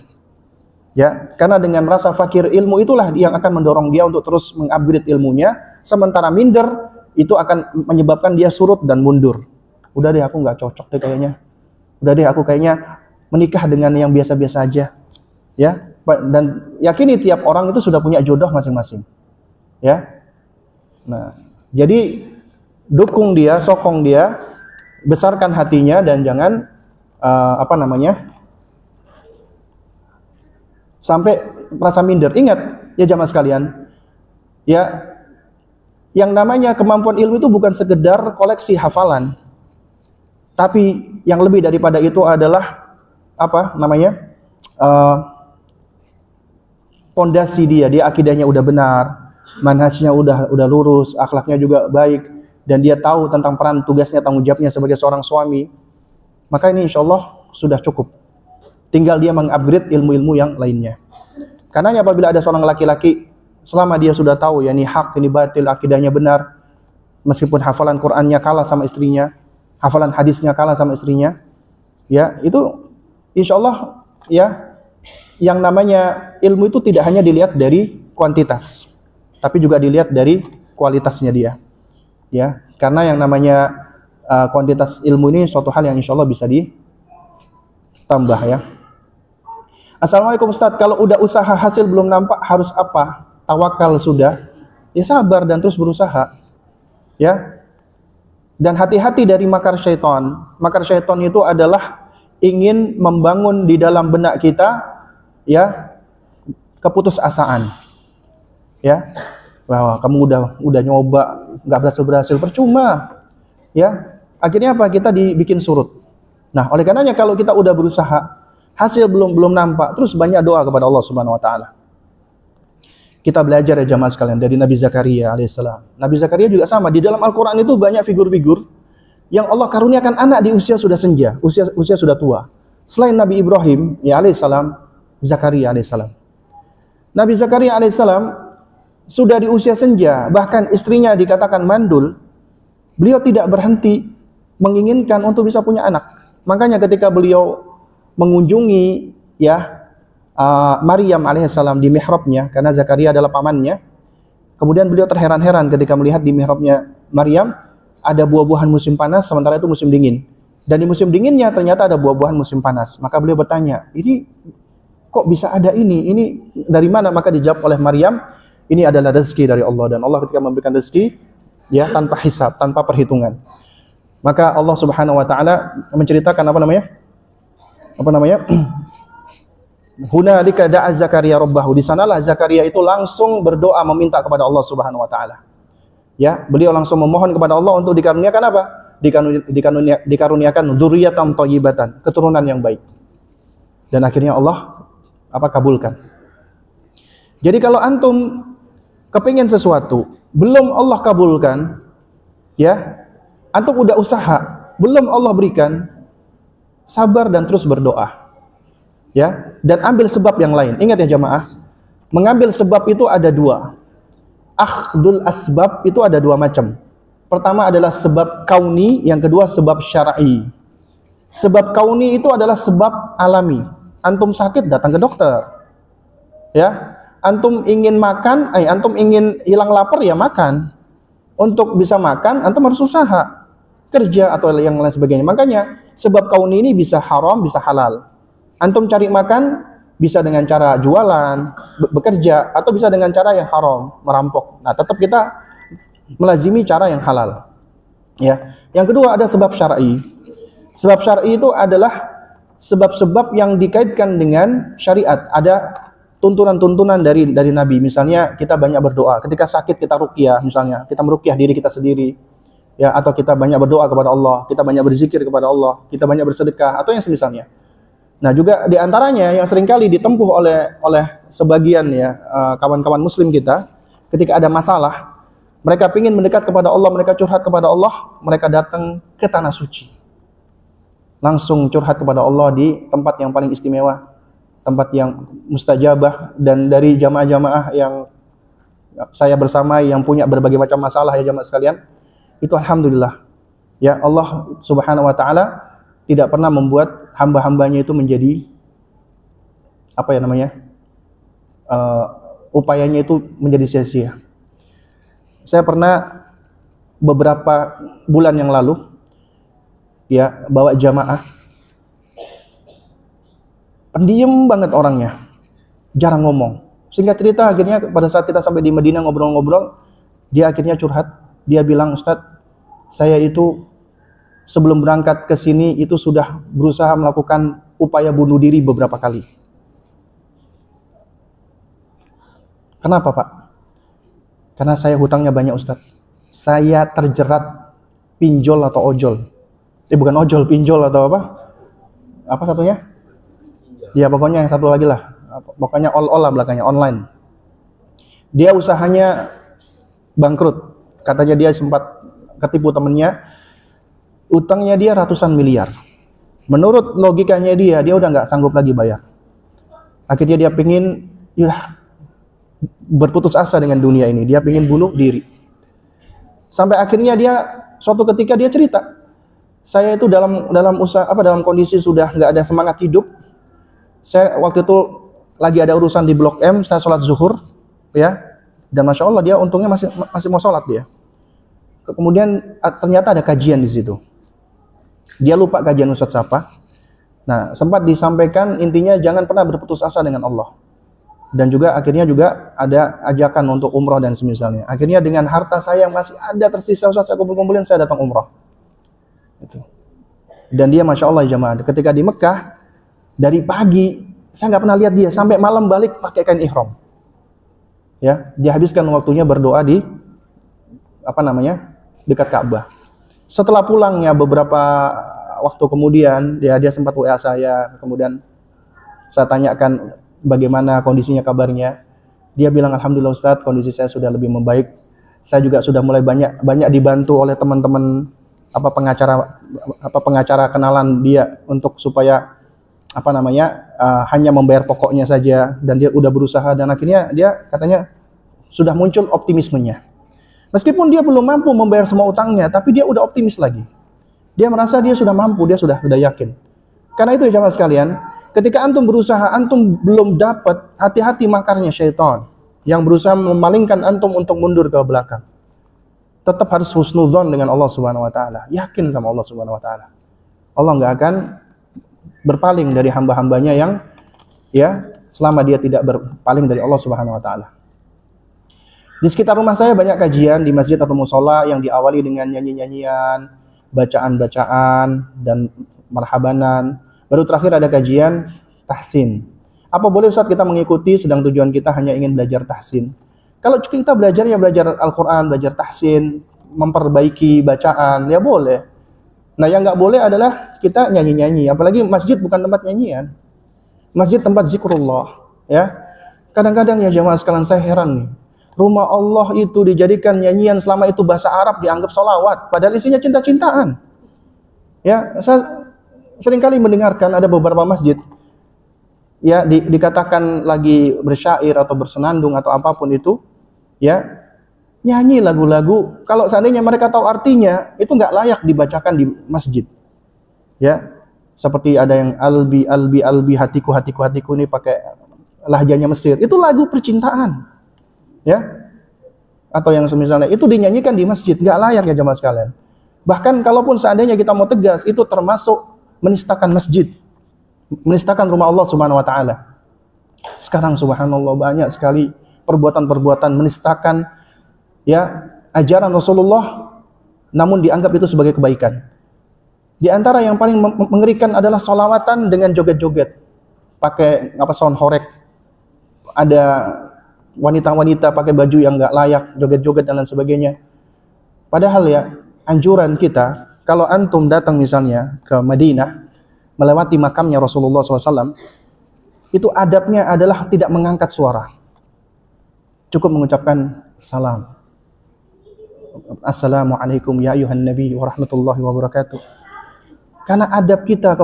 Ya, karena dengan merasa fakir ilmu itulah yang akan mendorong dia untuk terus mengupgrade ilmunya, sementara minder itu akan menyebabkan dia surut dan mundur. Udah deh, aku nggak cocok deh kayaknya. Udah deh, aku kayaknya menikah dengan yang biasa-biasa aja. Ya, dan yakini tiap orang itu sudah punya jodoh masing-masing. Ya. Nah, jadi dukung dia, sokong dia besarkan hatinya dan jangan sampai merasa minder. Ingat ya jamaah sekalian, ya yang namanya kemampuan ilmu itu bukan sekedar koleksi hafalan, tapi yang lebih daripada itu adalah pondasi dia akidahnya udah benar, manhajnya udah lurus, akhlaknya juga baik, dan dia tahu tentang peran tugasnya, tanggung jawabnya sebagai seorang suami. Maka ini insya Allah sudah cukup. Tinggal dia mengupgrade ilmu-ilmu yang lainnya. Karena apabila ada seorang laki-laki, selama dia sudah tahu ya ini hak, ini batil, akidahnya benar, meskipun hafalan Qur'annya kalah sama istrinya, hafalan hadisnya kalah sama istrinya, ya itu insya Allah ya, yang namanya ilmu itu tidak hanya dilihat dari kuantitas, tapi juga dilihat dari kualitasnya dia. Ya, karena yang namanya kuantitas ilmu ini suatu hal yang insya Allah bisa ditambah ya. Assalamualaikum Ustaz, kalau udah usaha hasil belum nampak harus apa? Tawakal sudah, ya sabar dan terus berusaha. Ya. Dan hati-hati dari makar syaitan. Makar syaitan itu adalah ingin membangun di dalam benak kita ya keputusasaan. Ya. Wah, kamu udah nyoba nggak berhasil, percuma. Ya. Akhirnya apa? Kita dibikin surut. Nah, oleh karenanya kalau kita udah berusaha, hasil belum nampak, terus banyak doa kepada Allah Subhanahu wa taala. Kita belajar ya jamaah sekalian dari Nabi Zakaria alaihissalam. Nabi Zakaria juga sama, di dalam Al-Qur'an itu banyak figur-figur yang Allah karuniakan anak di usia sudah senja, usia sudah tua. Selain Nabi Ibrahim ya alaihissalam, Zakaria alaihissalam. Nabi Zakaria alaihissalam sudah di usia senja, bahkan istrinya dikatakan mandul. Beliau tidak berhenti menginginkan untuk bisa punya anak. Makanya ketika beliau mengunjungi ya Maryam alaihissalam di mihrabnya, karena Zakaria adalah pamannya. Kemudian beliau terheran-heran ketika melihat di mihrabnya Maryam ada buah-buahan musim panas, sementara itu musim dingin. Dan di musim dinginnya ternyata ada buah-buahan musim panas. Maka beliau bertanya, ini kok bisa ada ini? Ini dari mana? Maka dijawab oleh Maryam, ini adalah rezeki dari Allah. Dan Allah ketika memberikan rezeki ya tanpa hisab, tanpa perhitungan. Maka Allah Subhanahu wa taala menceritakan Hunalika da'a Zakaria rabbahu. Di sanalah Zakaria itu langsung berdoa meminta kepada Allah Subhanahu wa taala. Ya, beliau langsung memohon kepada Allah untuk dikaruniakan apa? Dikaruniakan dzurriyyatan thayyibatan, keturunan yang baik. Dan akhirnya Allah kabulkan. Jadi kalau antum kepingin sesuatu, belum Allah kabulkan, ya, antum udah usaha, belum Allah berikan, sabar dan terus berdoa. Ya, dan ambil sebab yang lain. Ingat ya jamaah, mengambil sebab itu ada dua. Akhdul asbab itu ada dua macam. Pertama adalah sebab kauni, yang kedua sebab syar'i. Sebab kauni itu adalah sebab alami. Antum sakit datang ke dokter. Ya, antum ingin makan, antum ingin hilang lapar ya makan. Untuk bisa makan, antum harus usaha, kerja atau yang lain sebagainya. Makanya sebab kauni ini bisa haram, bisa halal. Antum cari makan bisa dengan cara jualan, bekerja, atau bisa dengan cara yang haram, merampok. Nah, tetap kita melazimi cara yang halal. Ya. Yang kedua ada sebab syar'i. Sebab syar'i itu adalah sebab-sebab yang dikaitkan dengan syariat. Ada tuntunan-tuntunan dari Nabi. Misalnya kita banyak berdoa. Ketika sakit kita ruqyah, misalnya kita meruqyah diri kita sendiri. Ya, atau kita banyak berdoa kepada Allah, kita banyak berzikir kepada Allah, kita banyak bersedekah, atau yang semisalnya. Nah, juga di antaranya yang seringkali ditempuh oleh sebagian ya kawan-kawan muslim kita, ketika ada masalah, mereka ingin mendekat kepada Allah, mereka curhat kepada Allah, mereka datang ke tanah suci. Langsung curhat kepada Allah di tempat yang paling istimewa, tempat yang mustajabah. Dan dari jamaah-jamaah yang saya bersama yang punya berbagai macam masalah ya jamaah sekalian, itu alhamdulillah ya Allah Subhanahu wa taala tidak pernah membuat hamba-hambanya itu menjadi upayanya itu menjadi sia-sia. Saya pernah beberapa bulan yang lalu ya bawa jamaah, pendiam banget orangnya, jarang ngomong. Singkat cerita akhirnya pada saat kita sampai di Madinah ngobrol-ngobrol, dia akhirnya curhat. Dia bilang, Ustadz, saya itu sebelum berangkat ke sini itu sudah berusaha melakukan upaya bunuh diri beberapa kali. Kenapa, Pak? Karena saya hutangnya banyak, Ustaz. Saya terjerat pinjol atau ojol. Bukan ojol, pinjol atau apa? Apa satunya? Ya pokoknya yang satu lagi lah. Pokoknya all lah belakangnya, online. Dia usahanya bangkrut. Katanya dia sempat ketipu temennya. Utangnya dia ratusan miliar. Menurut logikanya dia udah nggak sanggup lagi bayar. Akhirnya dia pingin, berputus asa dengan dunia ini. Dia pingin bunuh diri. Sampai akhirnya dia suatu ketika dia cerita, saya itu dalam kondisi sudah nggak ada semangat hidup. Saya waktu itu lagi ada urusan di Blok M, saya sholat zuhur, ya, dan masya Allah dia untungnya masih mau sholat dia. Kemudian ternyata ada kajian di situ. Dia lupa kajian Ustadz siapa. Nah, sempat disampaikan intinya jangan pernah berputus asa dengan Allah. Dan juga akhirnya juga ada ajakan untuk umroh dan semisalnya. Akhirnya dengan harta saya yang masih ada tersisa, Ustaz, saya kumpul-kumpulin, saya datang umroh. Gitu. Dan dia masya Allah jamaah, ketika di Mekah, dari pagi saya nggak pernah lihat dia sampai malam balik pakai kain ihram. Ya, dia habiskan waktunya berdoa di dekat Ka'bah. Setelah pulangnya beberapa waktu kemudian, dia sempat WA saya, kemudian saya tanyakan bagaimana kondisinya, kabarnya. Dia bilang, alhamdulillah Ustadz, kondisi saya sudah lebih membaik. Saya juga sudah mulai banyak dibantu oleh teman-teman pengacara kenalan dia untuk supaya hanya membayar pokoknya saja, dan dia udah berusaha, dan akhirnya dia katanya sudah muncul optimismenya. Meskipun dia belum mampu membayar semua utangnya, tapi dia udah optimis lagi. Dia merasa dia sudah mampu, dia sudah yakin. Karena itu jamaah sekalian, ketika antum berusaha, antum belum dapat, hati-hati makarnya syaitan yang berusaha memalingkan antum untuk mundur ke belakang. Tetap harus husnudzon dengan Allah Subhanahu wa taala, yakin sama Allah Subhanahu wa taala. Allah enggak akan berpaling dari hamba-hambanya yang selama dia tidak berpaling dari Allah Subhanahu wa taala. Di sekitar rumah saya banyak kajian di masjid atau musola yang diawali dengan nyanyi-nyanyian, bacaan-bacaan dan marhabanan. Baru terakhir ada kajian tahsin. Apa boleh Ustaz kita mengikuti sedang tujuan kita hanya ingin belajar tahsin? Kalau kita belajar Al-Quran, belajar tahsin, memperbaiki bacaan, ya boleh. Nah yang nggak boleh adalah kita nyanyi-nyanyi. Apalagi masjid bukan tempat nyanyian. Masjid tempat zikrullah. Ya. Kadang-kadang ya jamaah sekalian saya heran nih. Rumah Allah itu dijadikan nyanyian, selama itu bahasa Arab dianggap sholawat. Padahal isinya cinta-cintaan. Ya, saya seringkali mendengarkan ada beberapa masjid ya dikatakan lagi bersyair atau bersenandung atau apapun itu, ya nyanyi lagu-lagu. Kalau seandainya mereka tahu artinya, itu nggak layak dibacakan di masjid. Ya, seperti ada yang albi hatiku ini pakai lahjanya Mesir. Itu lagu percintaan. Ya, atau yang semisalnya itu dinyanyikan di masjid, nggak layak ya jamaah sekalian. Bahkan kalaupun seandainya kita mau tegas, itu termasuk menistakan masjid, menistakan rumah Allah Subhanahu wa taala. Sekarang subhanallah banyak sekali perbuatan-perbuatan menistakan ya ajaran Rasulullah, namun dianggap itu sebagai kebaikan. Di antara yang paling mengerikan adalah sholawatan dengan joget-joget, pakai sound horeg. Ada wanita-wanita pakai baju yang nggak layak, joget-joget dan lain sebagainya. Padahal ya, anjuran kita, kalau antum datang misalnya ke Madinah, melewati makamnya Rasulullah SAW, itu adabnya adalah tidak mengangkat suara. Cukup mengucapkan salam. Assalamualaikum ya ayuhan nabi wa rahmatullahi wa barakatuh. Karena adab kita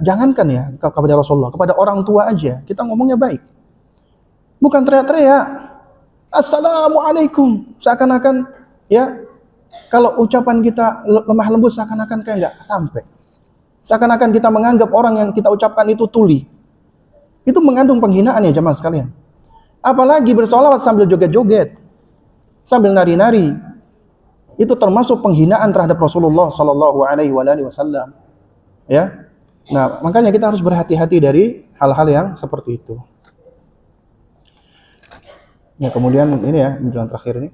jangankan ya kepada Rasulullah, kepada orang tua aja, kita ngomongnya baik. Bukan teriak-teriak. Assalamualaikum. Seakan-akan ya kalau ucapan kita lemah lembut seakan-akan kayak nggak sampai. Seakan-akan kita menganggap orang yang kita ucapkan itu tuli. Itu mengandung penghinaan ya jamaah sekalian. Apalagi bersolawat sambil joget-joget, sambil nari-nari. Itu termasuk penghinaan terhadap Rasulullah Sallallahu Alaihi Wasallam. Ya. Nah, makanya kita harus berhati-hati dari hal-hal yang seperti itu. Ya, kemudian ini ya, menjelang terakhir ini.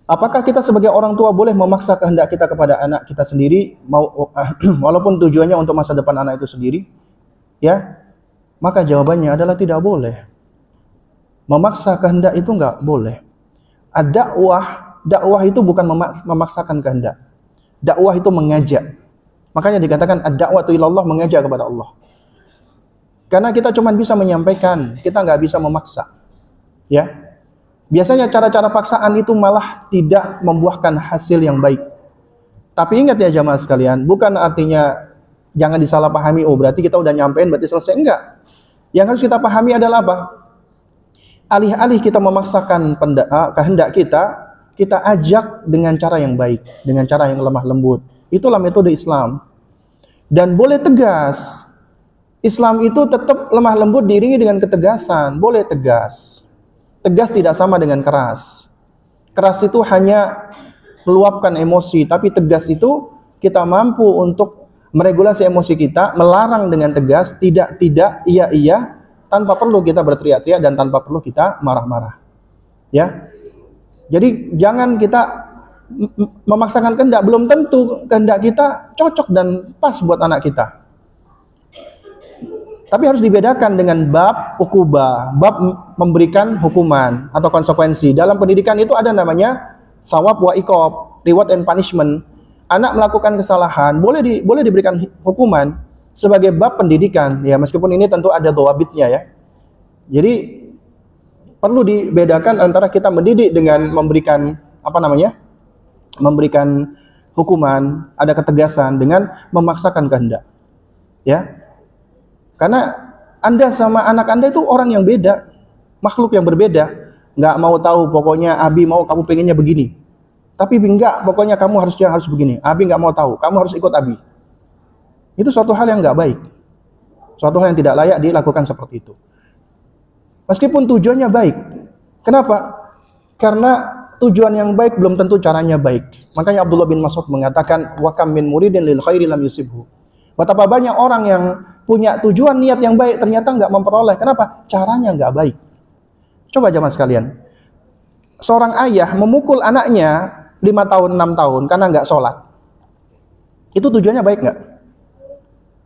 Apakah kita sebagai orang tua boleh memaksa kehendak kita kepada anak kita sendiri, walaupun tujuannya untuk masa depan anak itu sendiri? Ya, maka jawabannya adalah tidak boleh. Memaksa kehendak itu enggak boleh. Dakwah itu bukan memaksakan kehendak. Dakwah itu mengajak. Makanya dikatakan ad-da'watu ilallah, mengajak kepada Allah. Karena kita cuma bisa menyampaikan, kita nggak bisa memaksa. Ya. Biasanya cara-cara paksaan itu malah tidak membuahkan hasil yang baik. Tapi ingat ya jamaah sekalian, bukan artinya jangan disalahpahami, oh berarti kita udah nyampein berarti selesai. Enggak. Yang harus kita pahami adalah apa? Alih-alih kita memaksakan kehendak kita ajak dengan cara yang baik, dengan cara yang lemah lembut. Itulah metode Islam. Dan boleh tegas. Islam itu tetap lemah lembut diiringi dengan ketegasan. Boleh tegas. Tegas tidak sama dengan keras. Keras itu hanya meluapkan emosi, tapi tegas itu kita mampu untuk meregulasi emosi kita, melarang dengan tegas, tidak, iya, tanpa perlu kita berteriak-teriak dan tanpa perlu kita marah-marah. Ya. Jadi jangan kita memaksakan kehendak, belum tentu kehendak kita cocok dan pas buat anak kita. Tapi harus dibedakan dengan bab ukubah, bab memberikan hukuman atau konsekuensi. Dalam pendidikan itu ada namanya thawab wa iqab, reward and punishment. Anak melakukan kesalahan, boleh diberikan hukuman sebagai bab pendidikan, ya meskipun ini tentu ada dhawabitnya ya. Jadi perlu dibedakan antara kita mendidik dengan memberikan memberikan hukuman, ada ketegasan dengan memaksakan kehendak. Ya. Karena Anda sama anak Anda itu orang yang beda, makhluk yang berbeda. Nggak mau tahu, pokoknya Abi mau kamu pengennya begini. Tapi enggak, pokoknya kamu harus begini. Abi nggak mau tahu, kamu harus ikut Abi. Itu suatu hal yang nggak baik. Suatu hal yang tidak layak dilakukan seperti itu. Meskipun tujuannya baik. Kenapa? Karena tujuan yang baik belum tentu caranya baik. Makanya Abdullah bin Mas'ud mengatakan, wa kam min muridin lil khairi lam yusibhu. Betapa banyak orang yang punya tujuan niat yang baik ternyata nggak memperoleh. Kenapa? Caranya nggak baik. Coba jamaah sekalian. Seorang ayah memukul anaknya 5 tahun, 6 tahun karena nggak sholat. Itu tujuannya baik nggak?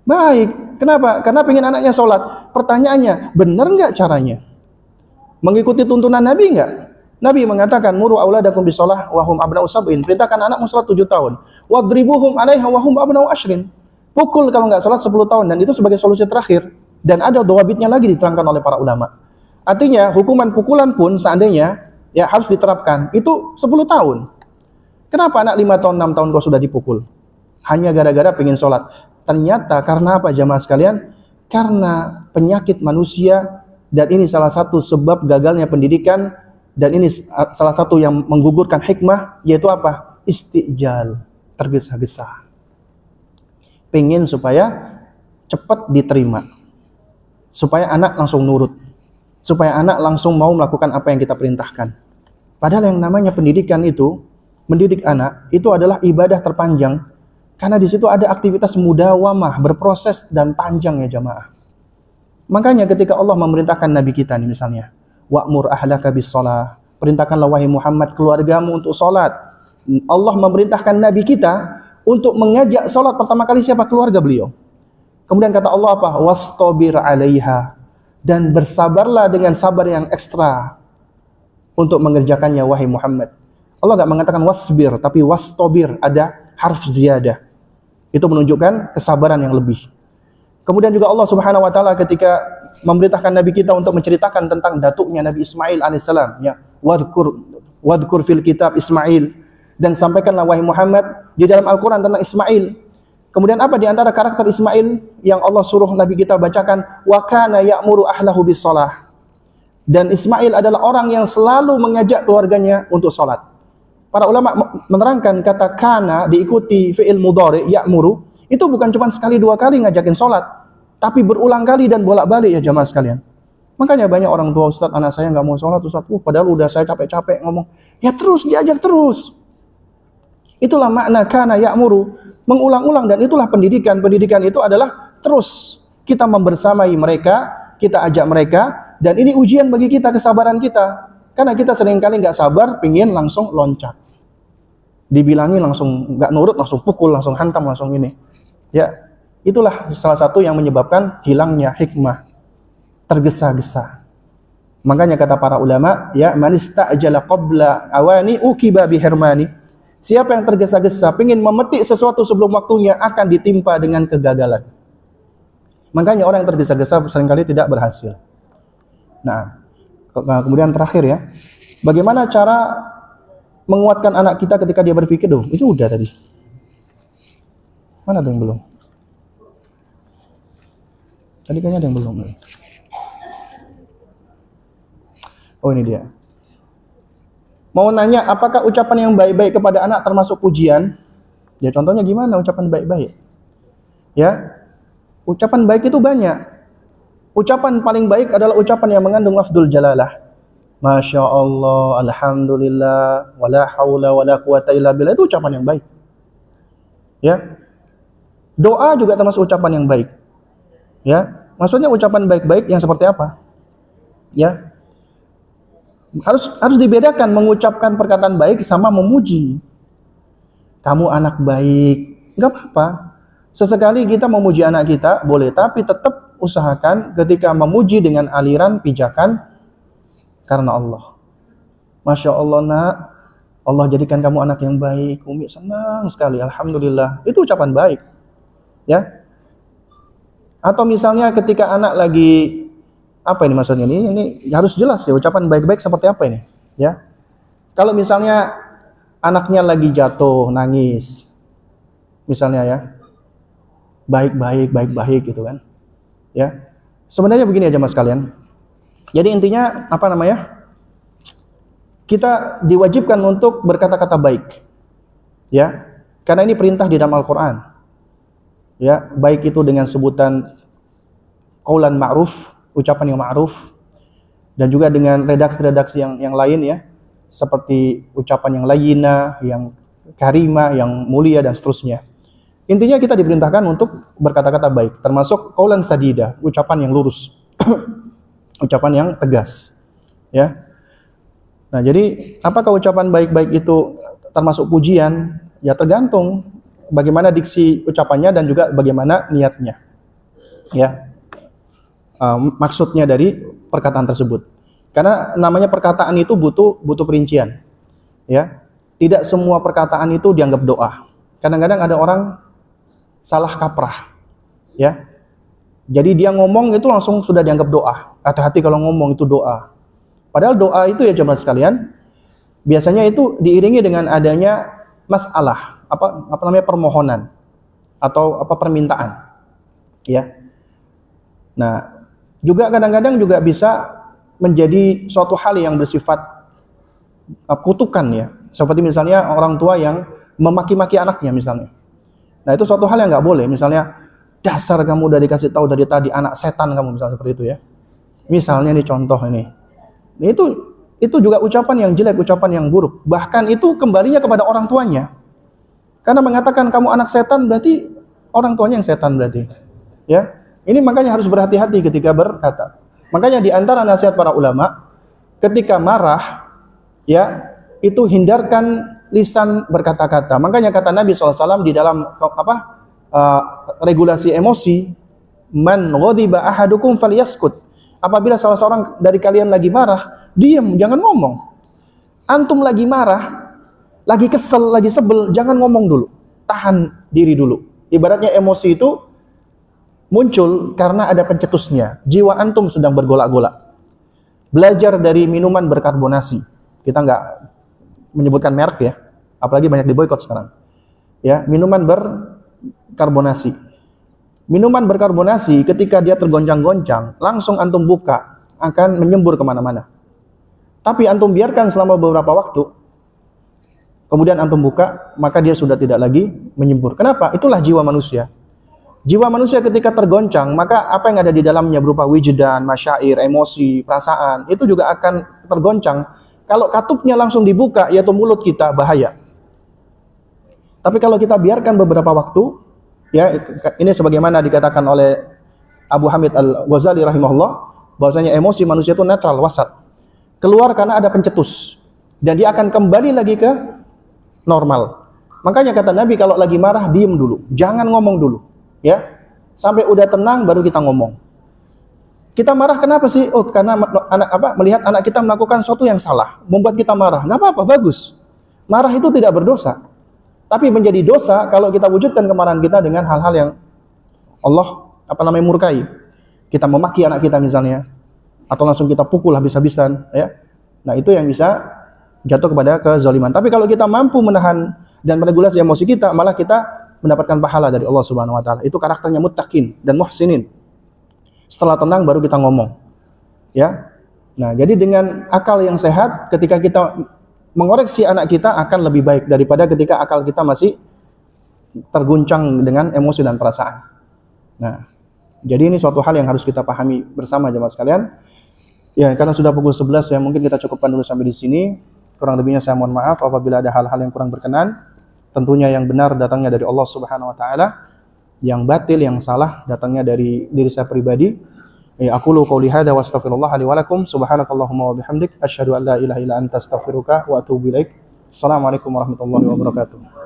Baik. Kenapa? Karena pengen anaknya sholat. Pertanyaannya, benar nggak caranya? Mengikuti tuntunan Nabi nggak? Nabi mengatakan, muru auladakum bisolah wahum abna'u sab'in. Perintahkan anakmu sholat 7 tahun. Wadribuhum alaiha wahum abna'u ashrin. Pukul kalau nggak sholat 10 tahun, dan itu sebagai solusi terakhir. Dan ada dhawabitnya lagi diterangkan oleh para ulama. Artinya hukuman pukulan pun seandainya ya harus diterapkan, itu 10 tahun. Kenapa anak 5 tahun, 6 tahun kau sudah dipukul? Hanya gara-gara pengen sholat. Ternyata karena apa jamaah sekalian? Karena penyakit manusia, dan ini salah satu sebab gagalnya pendidikan, dan ini salah satu yang menggugurkan hikmah, yaitu apa? Istijal, tergesa-gesa. Pengen supaya cepat diterima, supaya anak langsung nurut, supaya anak langsung mau melakukan apa yang kita perintahkan. Padahal yang namanya pendidikan itu, mendidik anak itu adalah ibadah terpanjang, karena di situ ada aktivitas mudawamah, berproses dan panjang ya jamaah. Makanya ketika Allah memerintahkan Nabi kita nih misalnya, wa'mur ahlaka bis-shalah, perintahkanlah wahai Muhammad keluargamu untuk sholat. Allah memerintahkan Nabi kita untuk mengajak sholat pertama kali siapa? Keluarga beliau. Kemudian kata Allah apa? Wastabir 'alaiha, dan bersabarlah dengan sabar yang ekstra untuk mengerjakannya wahai Muhammad. Allah enggak mengatakan wasbir, tapi wastabir, ada harf ziyadah. Itu menunjukkan kesabaran yang lebih. Kemudian juga Allah Subhanahu wa taala ketika memerintahkan Nabi kita untuk menceritakan tentang datuknya Nabi Ismail alaihissalam, ya, wadhkur fil kitab Ismail, dan sampaikanlah wahai Muhammad di dalam Al-Quran tentang Ismail. Kemudian apa di antara karakter Ismail yang Allah suruh Nabi kita bacakan? Wa kana ya'muru ahlahu bis-shalah. Dan Ismail adalah orang yang selalu mengajak keluarganya untuk salat. Para ulama menerangkan kata kana diikuti fi'il mudhari ya'muru, itu bukan cuma sekali 2 kali ngajakin salat, tapi berulang kali dan bolak-balik ya jamaah sekalian. Makanya banyak orang tua, Ustaz, anak saya nggak mau salat, Ustaz. Padahal udah saya capek-capek ngomong. Ya terus diajak terus. Itulah makna kana ya'muru, mengulang-ulang, dan itulah pendidikan. Pendidikan itu adalah terus kita membersamai mereka, kita ajak mereka, dan ini ujian bagi kita, kesabaran kita. Karena kita seringkali nggak sabar, pingin langsung loncat. dibilangi langsung nggak nurut, langsung pukul, langsung hantam, langsung ini. Ya, itulah salah satu yang menyebabkan hilangnya hikmah, tergesa-gesa. Makanya kata para ulama, ya, man ista'jala qabla awani uqiba bihirmani. Siapa yang tergesa-gesa ingin memetik sesuatu sebelum waktunya akan ditimpa dengan kegagalan. Makanya orang yang tergesa-gesa seringkali tidak berhasil. Nah, kemudian terakhir ya, bagaimana cara menguatkan anak kita ketika dia berpikir, itu udah tadi. Mana ada yang belum? Tadi kayaknya ada yang belum. Oh, ini dia. Mau nanya, apakah ucapan yang baik-baik kepada anak termasuk pujian? Ya, contohnya gimana ucapan baik-baik? Ya, ucapan baik itu banyak. Ucapan paling baik adalah ucapan yang mengandung lafdzul jalalah. Masya Allah, alhamdulillah, wala hawla wala quwata illa billah, itu ucapan yang baik. Ya, doa juga termasuk ucapan yang baik. Ya, maksudnya ucapan baik-baik yang seperti apa? Ya, harus dibedakan mengucapkan perkataan baik sama memuji. Kamu anak baik, nggak apa-apa. Sesekali kita memuji anak kita boleh, tapi tetap usahakan ketika memuji dengan aliran pijakan karena Allah. Masya Allah nak, Allah jadikan kamu anak yang baik. Umi senang sekali, alhamdulillah. Itu ucapan baik, ya. Atau misalnya ketika anak lagi apa ini maksudnya, ini harus jelas ya, ucapan baik-baik seperti apa ini, ya. Kalau misalnya anaknya lagi jatuh nangis, misalnya ya, baik-baik gitu kan, ya. Sebenarnya begini aja mas kalian. Jadi intinya apa namanya? Kita diwajibkan untuk berkata-kata baik, ya, karena ini perintah di dalam Al-Quran, ya, baik itu dengan sebutan qaulan ma'ruf, ucapan yang ma'ruf, dan juga dengan redaksi-redaksi yang lain ya, seperti ucapan yang layyinah, yang karimah, yang mulia dan seterusnya. Intinya kita diperintahkan untuk berkata-kata baik, termasuk qaulan sadida, ucapan yang lurus, ucapan yang tegas, ya. Nah, jadi apakah ucapan baik-baik itu termasuk pujian? Ya tergantung bagaimana diksi ucapannya dan juga bagaimana niatnya, ya. Maksudnya dari perkataan tersebut. Karena namanya perkataan itu butuh perincian, ya. Tidak semua perkataan itu dianggap doa. Kadang-kadang ada orang salah kaprah, ya. Jadi dia ngomong itu langsung sudah dianggap doa. Hati-hati kalau ngomong itu doa. Padahal doa itu ya jemaah sekalian, biasanya itu diiringi dengan adanya masalah, apa namanya, permohonan atau apa permintaan, ya. Nah, juga kadang-kadang juga bisa menjadi suatu hal yang bersifat kutukan ya. Seperti misalnya orang tua yang memaki-maki anaknya misalnya. Nah, itu suatu hal yang nggak boleh. Misalnya, dasar kamu udah dikasih tahu dari tadi anak setan kamu, misalnya seperti itu ya. Misalnya nih contoh ini. Itu juga ucapan yang jelek, ucapan yang buruk. Bahkan itu kembalinya kepada orang tuanya. Karena mengatakan kamu anak setan berarti orang tuanya yang setan berarti. Ya. Ini makanya harus berhati-hati ketika berkata. Makanya di antara nasihat para ulama, ketika marah, ya, itu hindarkan lisan berkata-kata. Makanya kata Nabi SAW di dalam regulasi emosi, man ghadiba ahadukum falyaskut. Apabila salah seorang dari kalian lagi marah, diam, jangan ngomong. Antum lagi marah, lagi kesel, lagi sebel, jangan ngomong dulu. Tahan diri dulu. Ibaratnya emosi itu muncul karena ada pencetusnya. Jiwa antum sedang bergolak-golak. Belajar dari minuman berkarbonasi. Kita nggak menyebutkan merek ya, apalagi banyak diboikot sekarang. Ya, minuman berkarbonasi. Minuman berkarbonasi ketika dia tergoncang-goncang, langsung antum buka, akan menyembur kemana-mana. Tapi antum biarkan selama beberapa waktu, kemudian antum buka, maka dia sudah tidak lagi menyembur. Kenapa? Itulah jiwa manusia. Jiwa manusia ketika tergoncang, maka apa yang ada di dalamnya berupa wijdan, masyair, emosi, perasaan, itu juga akan tergoncang. Kalau katupnya langsung dibuka, yaitu mulut kita, bahaya. Tapi kalau kita biarkan beberapa waktu, ya, ini sebagaimana dikatakan oleh Abu Hamid Al-Ghazali rahimahullah, bahwasanya emosi manusia itu netral, wasat. Keluar karena ada pencetus, dan dia akan kembali lagi ke normal. Makanya kata Nabi, kalau lagi marah diem dulu, jangan ngomong dulu, ya. Sampai udah tenang baru kita ngomong. Kita marah kenapa sih? Oh, karena melihat anak kita melakukan sesuatu yang salah, membuat kita marah. Nggak apa-apa, bagus. Marah itu tidak berdosa. Tapi menjadi dosa kalau kita wujudkan kemarahan kita dengan hal-hal yang Allah murkai. Kita memaki anak kita misalnya, atau langsung kita pukul habis-habisan, ya. Nah, itu yang bisa jatuh kepada kezaliman. Tapi kalau kita mampu menahan dan meregulasi emosi kita, malah kita mendapatkan pahala dari Allah Subhanahu wa taala. Itu karakternya muttaqin dan muhsinin. Setelah tenang baru kita ngomong. Ya. Nah, jadi dengan akal yang sehat, ketika kita mengoreksi anak kita akan lebih baik daripada ketika akal kita masih terguncang dengan emosi dan perasaan. Nah, jadi ini suatu hal yang harus kita pahami bersama jemaah sekalian. Ya, karena sudah pukul 11 ya, mungkin kita cukupkan dulu sampai di sini. Kurang lebihnya saya mohon maaf apabila ada hal-hal yang kurang berkenan. Tentunya yang benar datangnya dari Allah Subhanahu wa taala, yang batil, yang salah datangnya dari diri saya pribadi. Ya, aqulu qouli hadza wa astaghfirullah li wa lakum. Subhanakallahumma wa bihamdik asyhadu an la ilaha illa anta astaghfiruka wa atubu ilaik. Assalamualaikum warahmatullahi wabarakatuh.